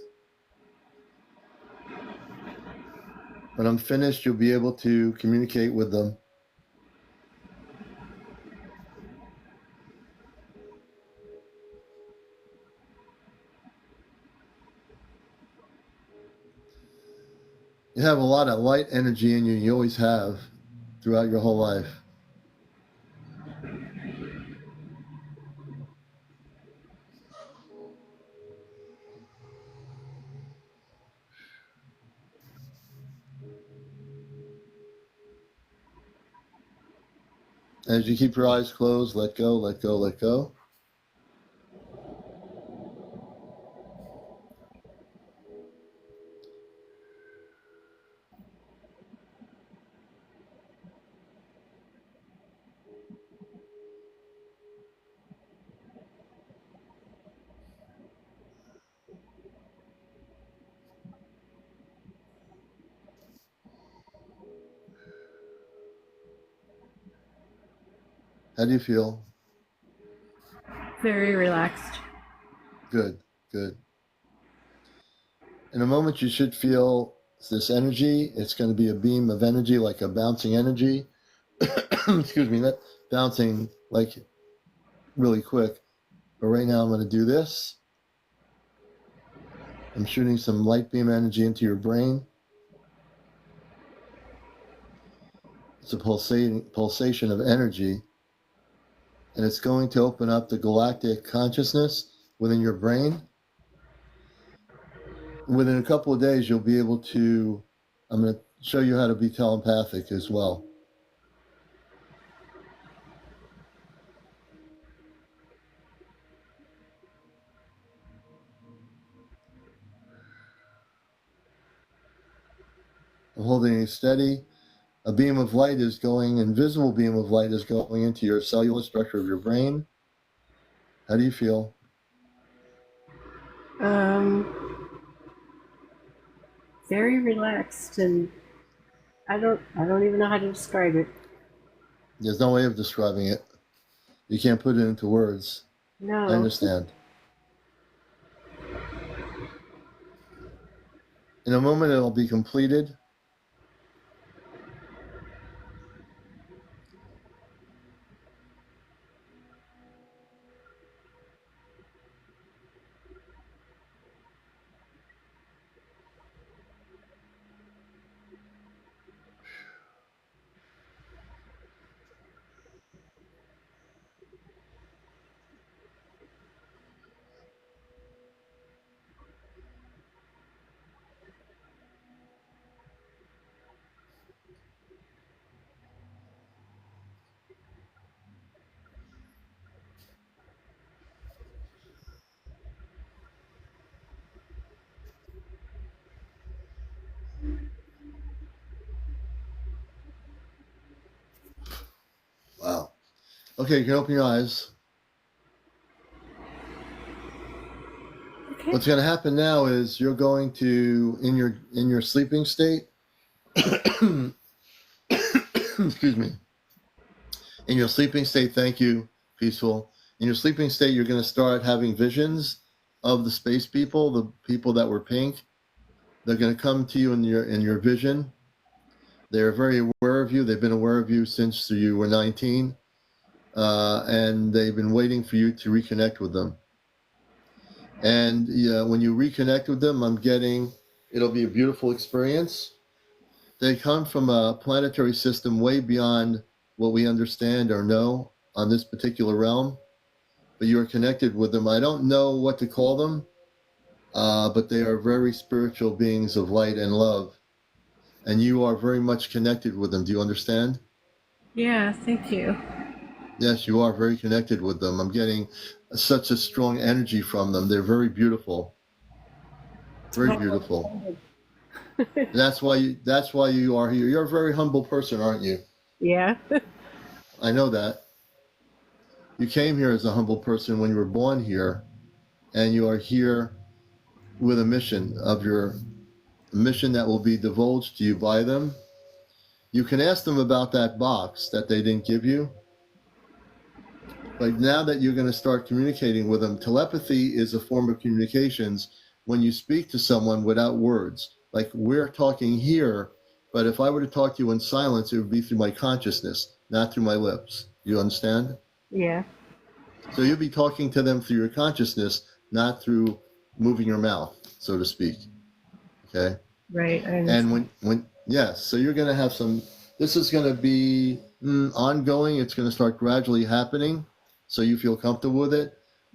When I'm finished, you'll be able to communicate with them. You have a lot of light energy in you. You always have throughout your whole life. As you keep your eyes closed, let go, let go, let go. How do you feel? Very relaxed. Good, good. In a moment, you should feel this energy. It's going to be a beam of energy, like a bouncing energy. Excuse me, not bouncing like really quick. But right now, I'm going to do this. I'm shooting some light beam energy into your brain. It's a pulsation of energy, and it's going to open up the galactic consciousness within your brain. Within a couple of days, you'll be able to. I'm going to show you how to be telepathic as well. I'm holding it steady. A beam of light is going, invisible beam of light is going into your cellular structure of your brain. How do you feel? Um, very relaxed, and I don't even know how to describe it. There's no way of describing it. You can't put it into words. I No. understand. In a moment, it'll be completed. Okay, you can open your eyes. Okay. What's going to happen now is you're going to, in your sleeping state, excuse me, in your sleeping state, thank you, peaceful. In your sleeping state, you're going to start having visions of the space people, the people that were pink. They're going to come to you in your vision. They're very aware of you. They've been aware of you since you were 19, and they've been waiting for you to reconnect with them. And when you reconnect with them, I'm getting it'll be a beautiful experience. They come from a planetary system way beyond what we understand or know on this particular realm, but you are connected with them. I don't know what to call them, but they are very spiritual beings of light and love, and you are very much connected with them. Do you understand? Yeah, thank you. Yes, you are very connected with them. I'm getting such a strong energy from them. They're very beautiful. Very beautiful. That's why you are here. You're a very humble person, aren't you? Yeah. I know that. You came here as a humble person when you were born here, and you are here with a mission that will be divulged to you by them. You can ask them about that box that they didn't give you. But now that you're going to start communicating with them, telepathy is a form of communications when you speak to someone without words. Like we're talking here, but if I were to talk to you in silence, it would be through my consciousness, not through my lips. You understand? Yeah. So you'll be talking to them through your consciousness, not through moving your mouth, so to speak. Okay? Right. I And understand. yes, so you're going to have this is going to be ongoing. It's going to start gradually happening so you feel comfortable with it.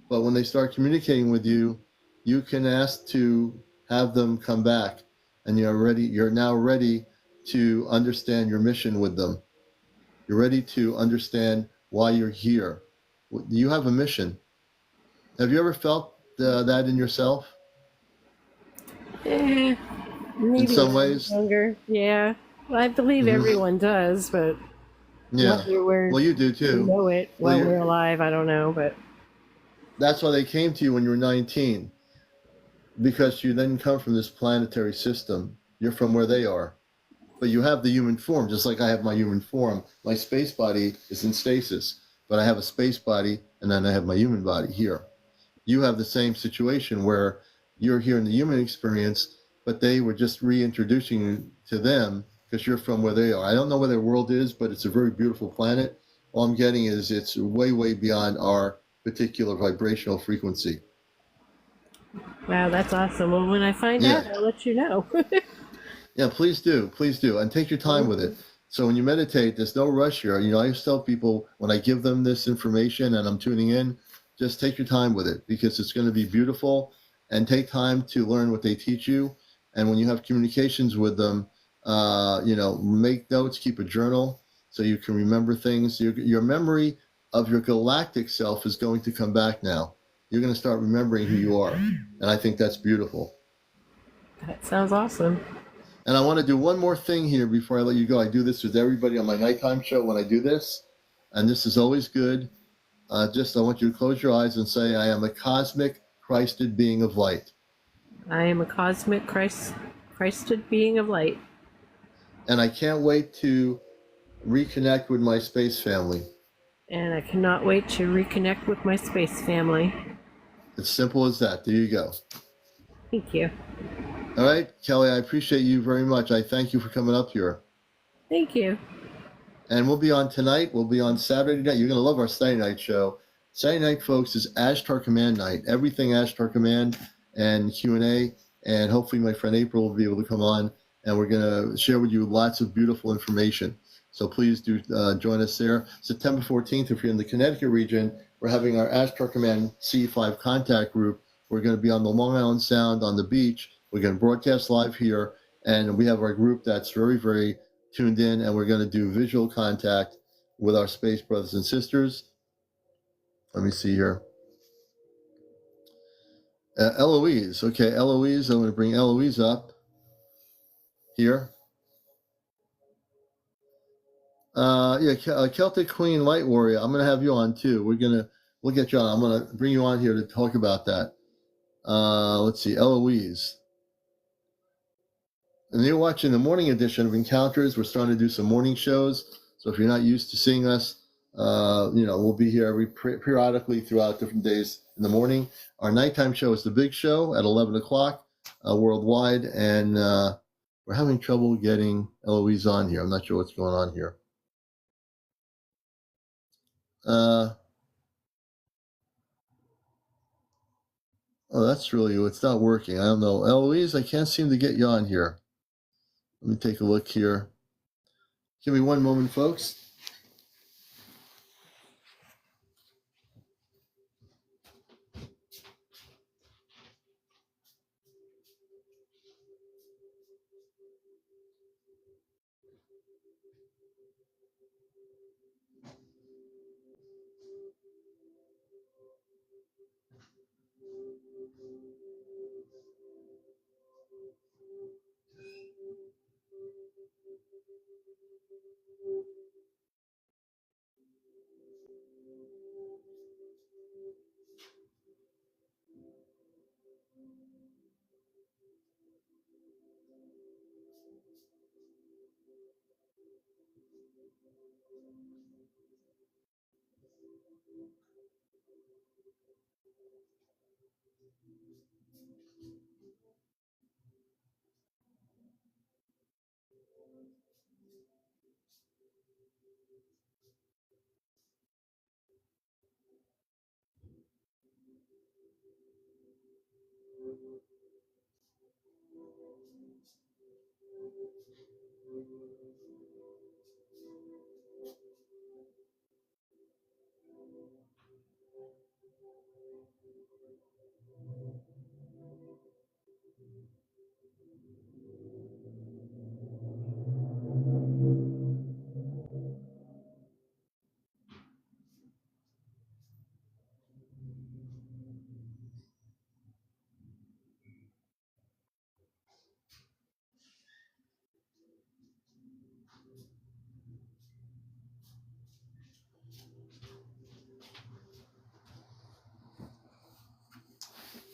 But when they start communicating with you, you can ask to have them come back, and you're now ready to understand your mission with them. You're ready to understand why you're here. You have a mission. Have you ever felt that in yourself Eh, in maybe when some I was ways? younger. Yeah. Well, I believe Hmm. everyone does, but Yeah. whether Well, you do we too. know it Well, while we're alive, I don't know. But that's why they came to you when you were 19, because you then come from this planetary system. You're from where they are. But you have the human form, just like I have my human form. My space body is in stasis, but I have a space body, and then I have my human body here. You have the same situation where you're here in the human experience, but they were just reintroducing you to them because you're from where they are. I don't know where their world is, but it's a very beautiful planet. All I'm getting is it's way, way beyond our particular vibrational frequency. wow, that's awesome. Well, when I find Yeah. out, I'll let you know. Yeah, please do. Please do. And take your time with it. So when you meditate, there's no rush here. I just tell people when I give them this information and I'm tuning in, just take your time with it because it's going to be beautiful, and take time to learn what they teach you. And when you have communications with them, make notes, keep a journal so you can remember things. Your memory of your galactic self is going to come back now. You're going to start remembering who you are. And I think that's beautiful. That sounds awesome. And I want to do one more thing here before I let you go. I do this with everybody on my nighttime show when I do this, and this is always good. I want you to close your eyes and say, I am a cosmic Christed being of light, I am a cosmic Christed being of light, and I can't wait to reconnect with my space family. and I cannot wait to reconnect with my space family. It's simple as that. There you go. Thank you. All right, Kelly, I appreciate you very much. I thank you for coming up here. Thank you. And we'll be on tonight. We'll be on Saturday night. You're going to love our Saturday night show. Saturday night, folks, is Ashtar Command night. Everything Ashtar Command and Q&A. And hopefully my friend April will be able to come on. And we're going to share with you lots of beautiful information. So please do join us there. September 14th, if you're in the Connecticut region, we're having our Ashtar Command C5 contact group. We're going to be on the Long Island Sound on the beach. We're going to broadcast live here. And we have our group that's very, very tuned in, and we're going to do visual contact with our space brothers and sisters. Let me see here. Eloise. Okay, Eloise. I'm going to bring Eloise up here. Celtic Queen Light Warrior. I'm gonna have you on too. We'll get you on. I'm gonna bring you on here to talk about that. Let's see, Eloise. And you're watching the morning edition of Encounters. We're starting to do some morning shows. So if you're not used to seeing us, we'll be here periodically throughout different days in the morning. Our nighttime show is the big show at 11 o'clock worldwide. And we're having trouble getting Eloise on here. I'm not sure what's going on here. That's really, it's not working. I don't know. Eloise, I can't seem to get you on here. Let me take a look here. Give me one moment, folks.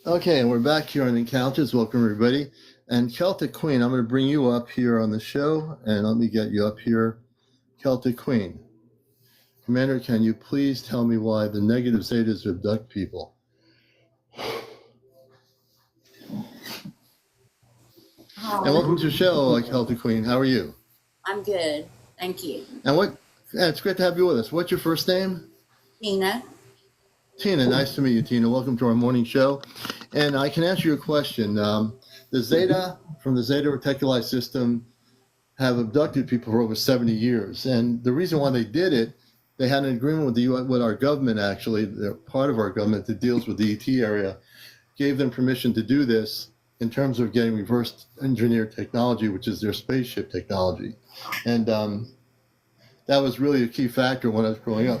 Okay, and we're back here on Encounters. Welcome, everybody. And Celtic Queen, I'm going to bring you up here on the show, and let me get you up here. Celtic Queen. Commander, can you please tell me why the negative Zetas abduct people? Oh, And welcome to the show, Celtic Queen. How are you? I'm good. Thank you. And it's great to have you with us. What's your first name? Tina. Tina, nice to meet you, Tina. Welcome to our morning show. And I can answer your question. The Zeta from the Zeta Reticuli system have abducted people for over 70 years. And the reason why they did it, they had an agreement with our government, actually. They're part of our government that deals with the ET area, gave them permission to do this in terms of getting reverse engineered technology, which is their spaceship technology. And that was really a key factor when I was growing up.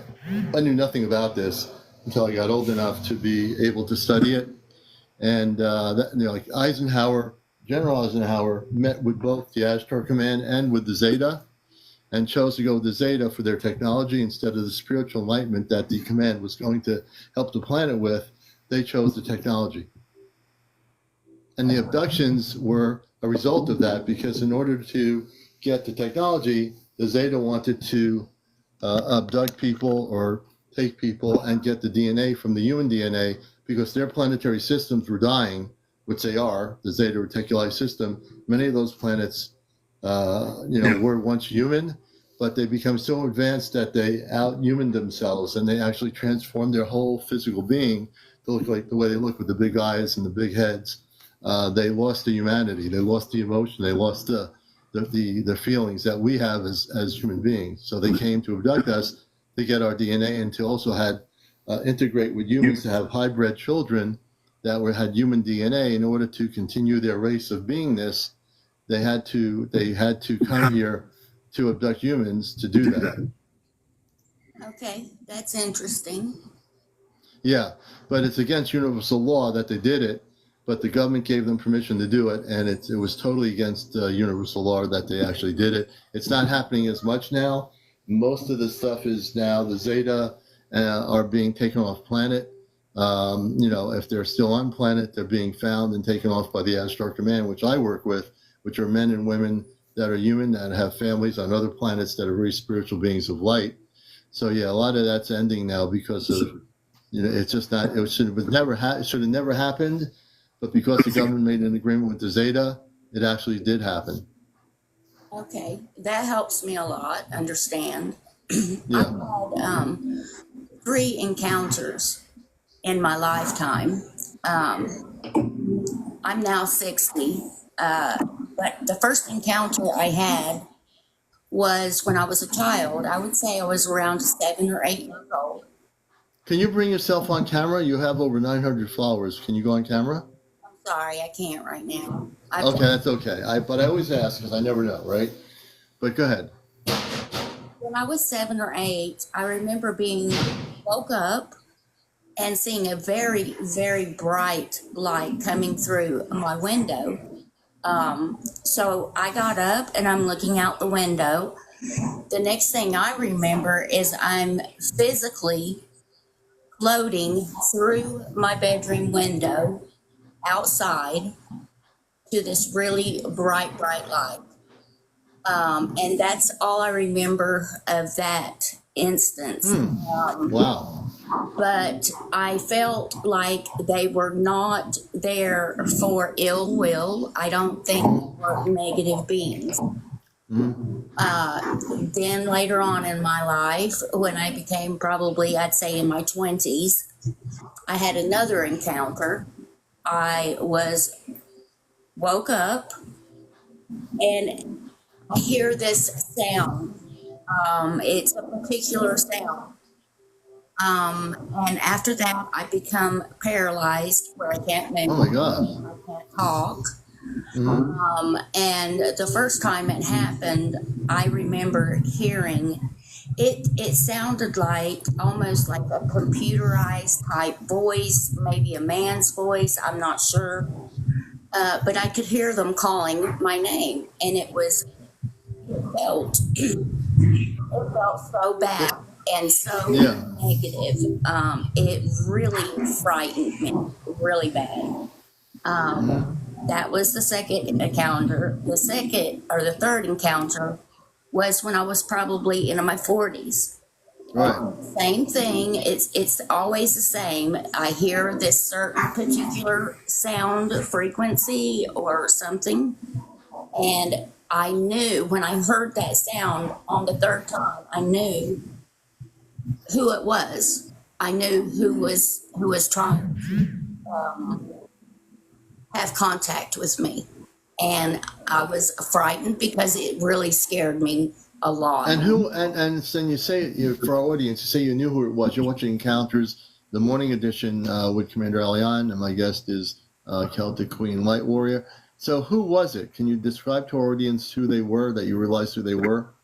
I knew nothing about this until I got old enough to be able to study it. And General Eisenhower met with both the Ashtar Command and with the Zeta, and chose to go with the Zeta for their technology instead of the spiritual enlightenment that the command was going to help the planet with. They chose the technology. And the abductions were a result of that, because in order to get the technology, the Zeta wanted to abduct people or take people and get the DNA from the human DNA, because their planetary systems were dying, which they are, the Zeta Reticuli system. Many of those planets, were once human, but they become so advanced that they out-human themselves, and they actually transform their whole physical being to look like the way they look, with the big eyes and the big heads. They lost the humanity, they lost the emotion, they lost the feelings that we have as human beings. So they came to abduct us to get our DNA, and to also integrate with humans, to have hybrid children that had human DNA. In order to continue their race of beingness, they had to come here to abduct humans to do that. Okay, that's interesting. Yeah, but it's against universal law that they did it, but the government gave them permission to do it, and it was totally against universal law that they actually did it. It's not happening as much now. most of the stuff is now the Zeta are being taken off planet. If they're still on planet, they're being found and taken off by the Ashtar Command, which I work with, which are men and women that are human, that have families on other planets, that are very spiritual beings of light. So yeah, a lot of that's ending now because of, it's just not, it should have never happened, but because the government made an agreement with the Zeta, it actually did happen. Okay, that helps me a lot understand. Yeah. I've had 3 encounters in my lifetime. I'm now 60, but the first encounter I had was when I was a child. I would say I was around 7 or 8 years old. Can you bring yourself on camera? You have over 900 followers. Can you go on camera? I'm sorry, I can't right now. Okay, that's okay. But I always ask because I never know, right? But go ahead. When I was 7 or 8, I remember being woke up and seeing a very, very bright light coming through my window. So I got up and I'm looking out the window. The next thing I remember is I'm physically floating through my bedroom window outside to this really bright, bright light. And that's all I remember of that instance. Wow. But I felt like they were not there for ill will. I don't think they were negative beings. Then later on in my life, when I became probably, I'd say in my 20s, I had another encounter. I woke up and I hear this sound. It's a particular sound. And after that, I become paralyzed where I can't move. Oh my gosh. I can't talk. And the first time it happened, I remember hearing it. It sounded like almost like a computerized type voice, maybe a man's voice. I'm not sure. But I could hear them calling my name, and it felt so bad and so negative. It really frightened me really bad. That was the second encounter. The third encounter was when I was probably in my 40s. Right. Same thing. It's always the same. I hear this certain particular sound frequency or something, and I knew when I heard that sound on the third time, I knew who it was. I knew who was trying to have contact with me, and I was frightened because it really scared me a lot. And then you say, for our audience, you say you knew who it was. You're watching Encounters, the morning edition with CmdrAleon, and my guest is Celtic Queen Light Warrior. So who was it? Can you describe to our audience who they were, that you realized who they were?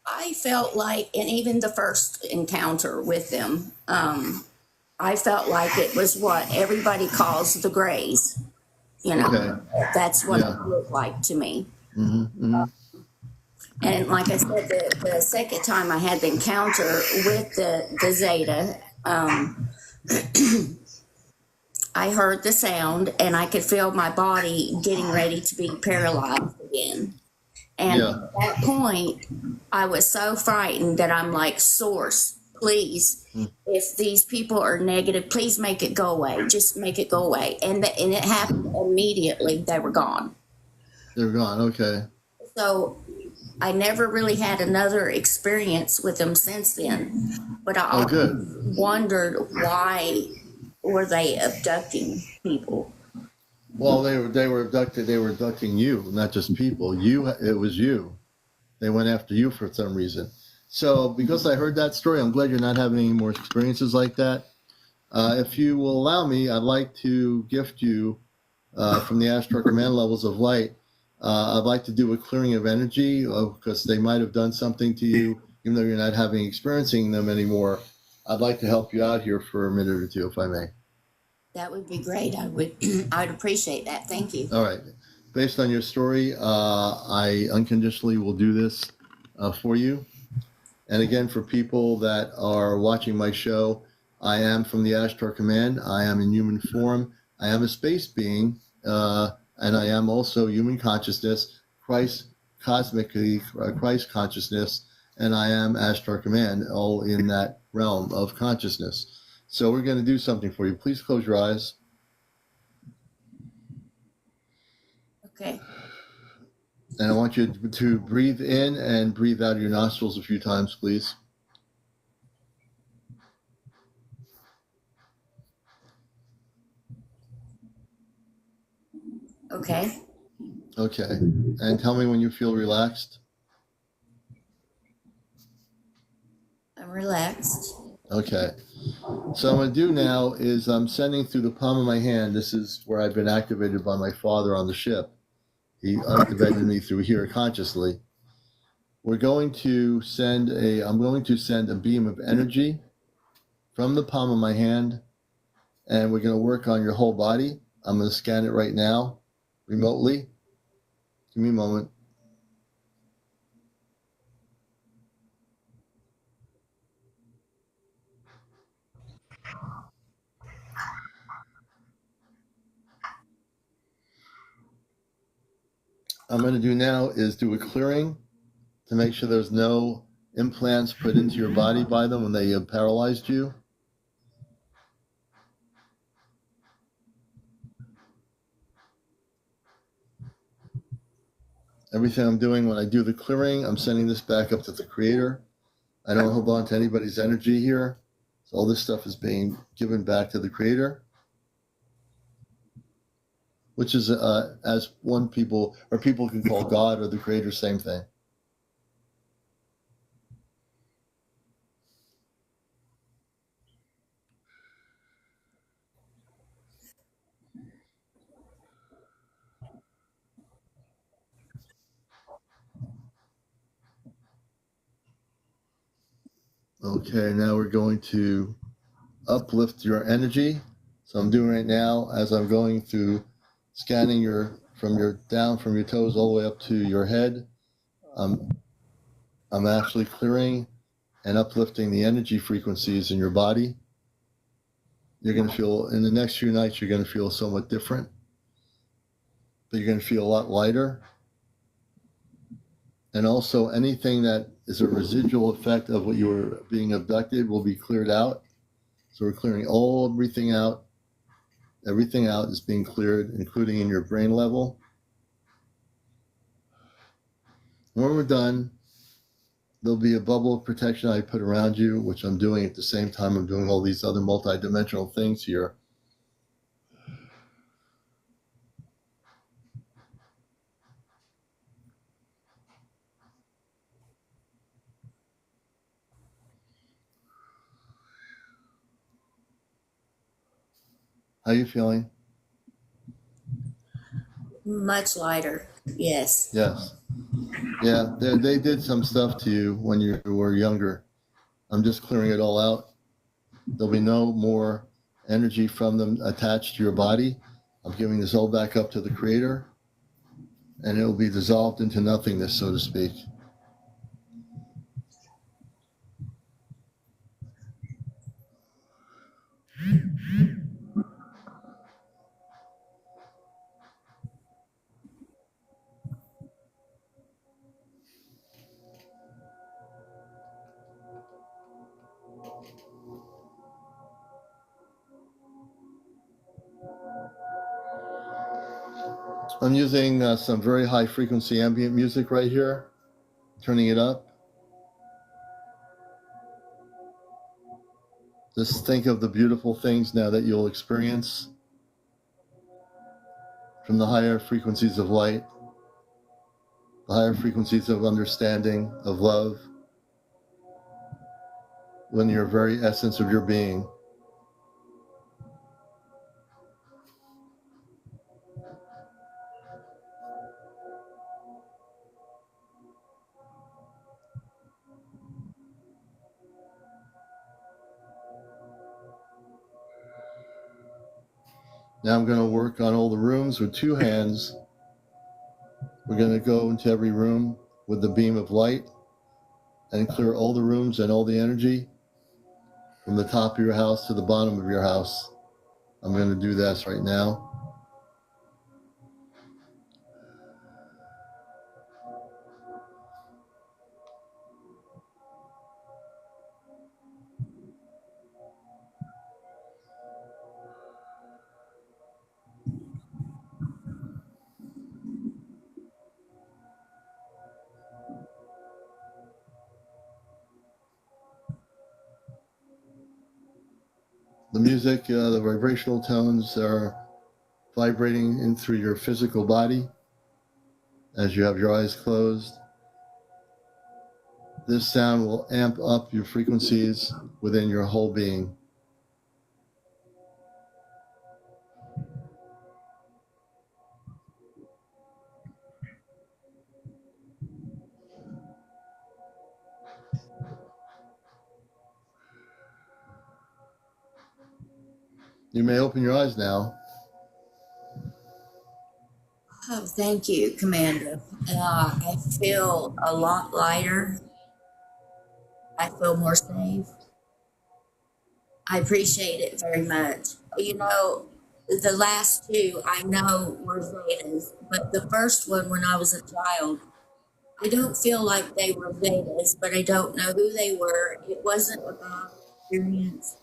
I felt like, and even the first encounter with them, I felt like it was what everybody calls the Greys. Okay. That's what it looked like to me. And like I said, the second time I had the encounter with the Zeta, I heard the sound and I could feel my body getting ready to be paralyzed again. And at that point, I was so frightened that I'm like, Source, please, if these people are negative, please make it go away. Just make it go away. And it happened immediately. They were gone. They're gone. Okay. So I never really had another experience with them since then. But I always wondered, why were they abducting people? Well, they were abducted. They were abducting you, not just people. It was you. They went after you for some reason. So because I heard that story, I'm glad you're not having any more experiences like that. If you will allow me, I'd like to gift you from the Ashtar Command levels of light. I'd like to do a clearing of energy because they might have done something to you, even though you're not experiencing them anymore. I'd like to help you out here for a minute or two, if I may. That would be great. I would appreciate that. Thank you. All right. Based on your story, I unconditionally will do this for you. And again, for people that are watching my show, I am from the Ashtar Command. I am in human form. I am a space being, and I am also human consciousness, Christ cosmically, Christ consciousness, and I am Ashtar Command, all in that realm of consciousness. So we're going to do something for you. Please close your eyes. Okay. And I want you to breathe in and breathe out of your nostrils a few times, please. Okay. Okay. And tell me when you feel relaxed. I'm relaxed. Okay. So what I'm going to do now is I'm sending through the palm of my hand. This is where I've been activated by my father on the ship. He activated me through here consciously. I'm going to send a beam of energy from the palm of my hand, and we're going to work on your whole body. I'm going to scan it right now, remotely. Give me a moment. I'm going to do now is do a clearing to make sure there's no implants put into your body by them when they paralyzed you. Everything I'm doing when I do the clearing, I'm sending this back up to the Creator. I don't hold on to anybody's energy here. So all this stuff is being given back to the Creator, which is as one people or people can call God or the Creator, same thing. Okay, now we're going to uplift your energy. So I'm doing right now as I'm going through scanning from your toes all the way up to your head. I'm actually clearing and uplifting the energy frequencies in your body. You're going to feel, in the next few nights, you're going to feel somewhat different, but you're going to feel a lot lighter. And also anything that is a residual effect of what you were being abducted will be cleared out. So we're clearing everything out. Everything out is being cleared, including in your brain level. When we're done, there'll be a bubble of protection I put around you, which I'm doing at the same time I'm doing all these other multidimensional things here. How are you feeling? Much lighter. Yes. Yes. Yeah, they did some stuff to you when you were younger. I'm just clearing it all out. There'll be no more energy from them attached to your body. I'm giving this all back up to the Creator, and it will be dissolved into nothingness, so to speak. I'm using some very high frequency ambient music right here, turning it up. Just think of the beautiful things now that you'll experience from the higher frequencies of light, the higher frequencies of understanding, of love, when your very essence of your being. Now I'm going to work on all the rooms with two hands. We're going to go into every room with the beam of light. and clear all the rooms and all the energy from the top of your house to the bottom of your house. I'm going to do this right now. The music, the vibrational tones are vibrating in through your physical body as you have your eyes closed. This sound will amp up your frequencies within your whole being. You may open your eyes now. Oh, thank you, Commander. I feel a lot lighter. I feel more safe. I appreciate it very much. You know, the last two I know were Zetas, but the first one, when I was a child, I don't feel like they were Zetas, but I don't know who they were. It wasn't a bad experience,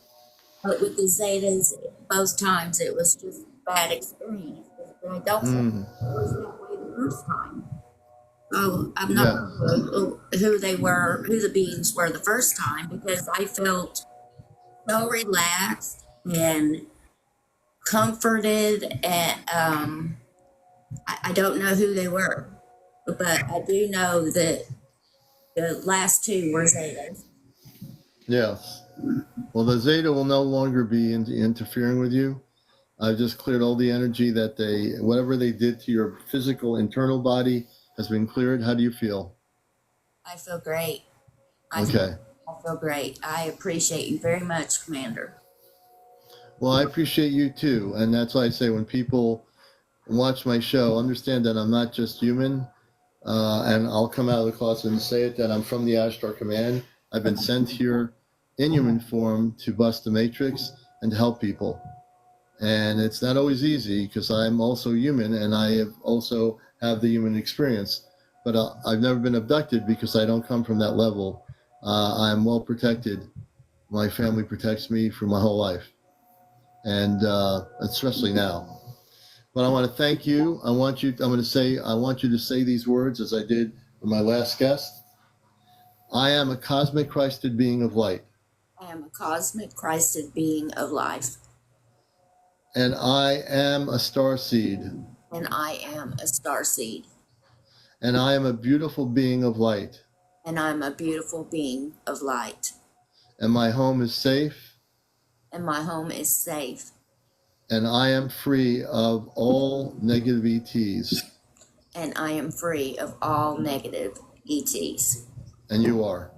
but with the Zetas, both times it was just a bad experience. But I don't feel like it was that way the first time. So I'm not Yeah. sure who they were, who the beings were the first time, because I felt so relaxed and comforted, and I don't know who they were, but I do know that the last two were Zetas. Yes. Well, the Zeta will no longer be interfering with you. I've just cleared all the energy that whatever they did to your physical internal body has been cleared. How do you feel? I feel great. Okay. I feel great. I appreciate you very much, Commander. Well, I appreciate you too. And that's why I say when people watch my show, understand that I'm not just human. And I'll come out of the closet and say it, that I'm from the Ashtar Command. I've been sent here in human form to bust the matrix and to help people. And it's not always easy because I'm also human and I have also have the human experience. But I've never been abducted because I don't come from that level. I'm well protected. My family protects me for my whole life, and especially now. But I want to thank you. I want you to say these words as I did with my last guest. I am a cosmic Christed being of light. I am a cosmic Christed being of life. And I am a starseed. And I am a starseed. And I am a beautiful being of light. And I'm a beautiful being of light. And my home is safe. And my home is safe. And I am free of all negative ETs. And I am free of all negative ETs. And you are.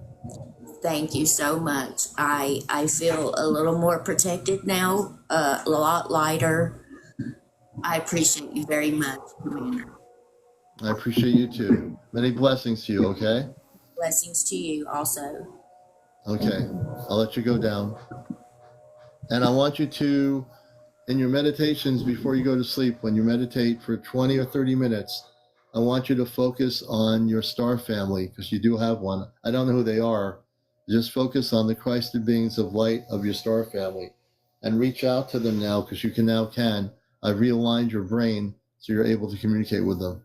Thank you so much. I feel a little more protected now, a lot lighter. I appreciate you very much, Commander. I appreciate you too. Many blessings to you, okay? Blessings to you also. Okay, I'll let you go down. And I want you to, in your meditations before you go to sleep, when you meditate for 20 or 30 minutes, I want you to focus on your star family, because you do have one. I don't know who they are. Just focus on the Christed beings of light of your star family and reach out to them now, because you can. I've realigned your brain so you're able to communicate with them.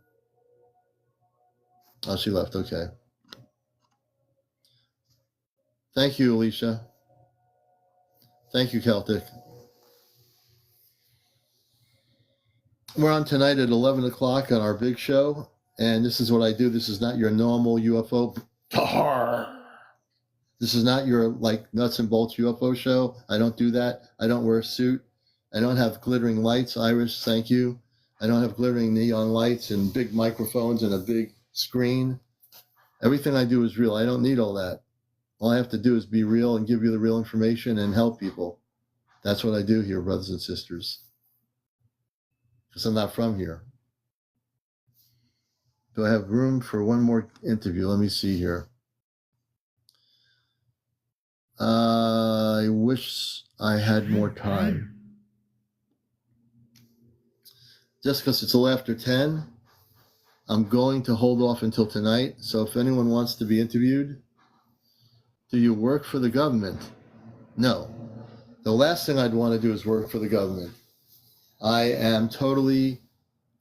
Oh, she left. Okay. Thank you, Alicia. Thank you, Celtic. We're on tonight at 11 o'clock on our big show, and this is what I do. This is not your normal UFO. This is not your like nuts and bolts UFO show. I don't do that. I don't wear a suit. I don't have glittering lights. Iris, thank you. I don't have glittering neon lights and big microphones and a big screen. Everything I do is real. I don't need all that. All I have to do is be real and give you the real information and help people. That's what I do here, brothers and sisters. Because I'm not from here. Do I have room for one more interview? Let me see here. I wish I had more time. Just because it's a little after 10, I'm going to hold off until tonight. So if anyone wants to be interviewed, do you work for the government? No. The last thing I'd want to do is work for the government. I am totally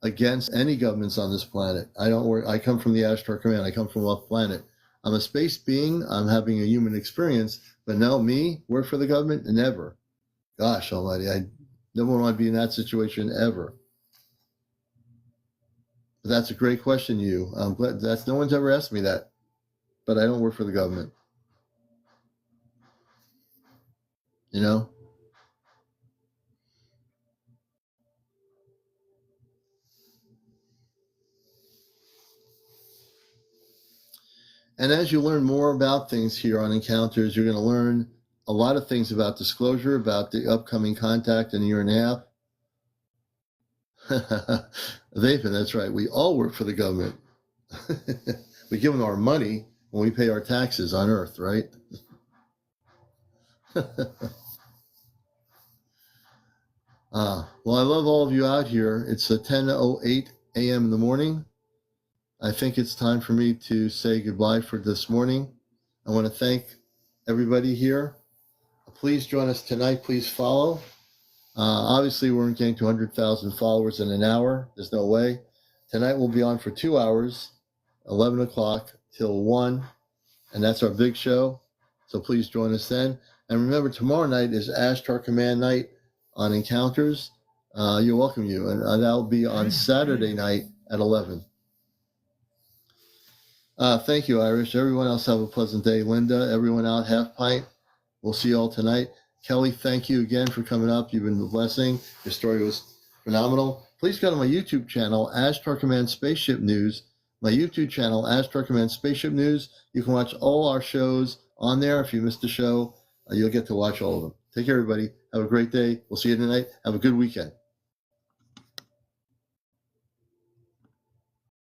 against any governments on this planet. I don't work. I come from the Ashtar Command. I come from off planet. I'm a space being. I'm having a human experience. But no, me, work for the government? Never. Gosh almighty, I never want to be in that situation ever. But that's a great question, you. I'm glad that's no one's ever asked me that. But I don't work for the government. You know? And as you learn more about things here on Encounters, you're going to learn a lot of things about disclosure, about the upcoming contact in a year and a half. Vaping, that's right. We all work for the government. We give them our money when we pay our taxes on Earth, right? Well, I love all of you out here. It's 10:08 a.m. in the morning. I think it's time for me to say goodbye for this morning. I want to thank everybody here. Please join us tonight. Please follow. Obviously, we weren't getting to 100,000 followers in an hour. There's no way. Tonight we'll be on for 2 hours, 11 o'clock till 1, and that's our big show. So please join us then. And remember, tomorrow night is Ashtar Command Night on Encounters. You're welcome, you. And that'll be on Saturday night at 11. Thank you, Irish. Everyone else have a pleasant day. Linda, everyone out, Half Pint. We'll see you all tonight. Kelly, thank you again for coming up. You've been a blessing. Your story was phenomenal. Please go to my YouTube channel, Ashtar Command Spaceship News. My YouTube channel, Ashtar Command Spaceship News. You can watch all our shows on there. If you missed a show, you'll get to watch all of them. Take care, everybody. Have a great day. We'll see you tonight. Have a good weekend.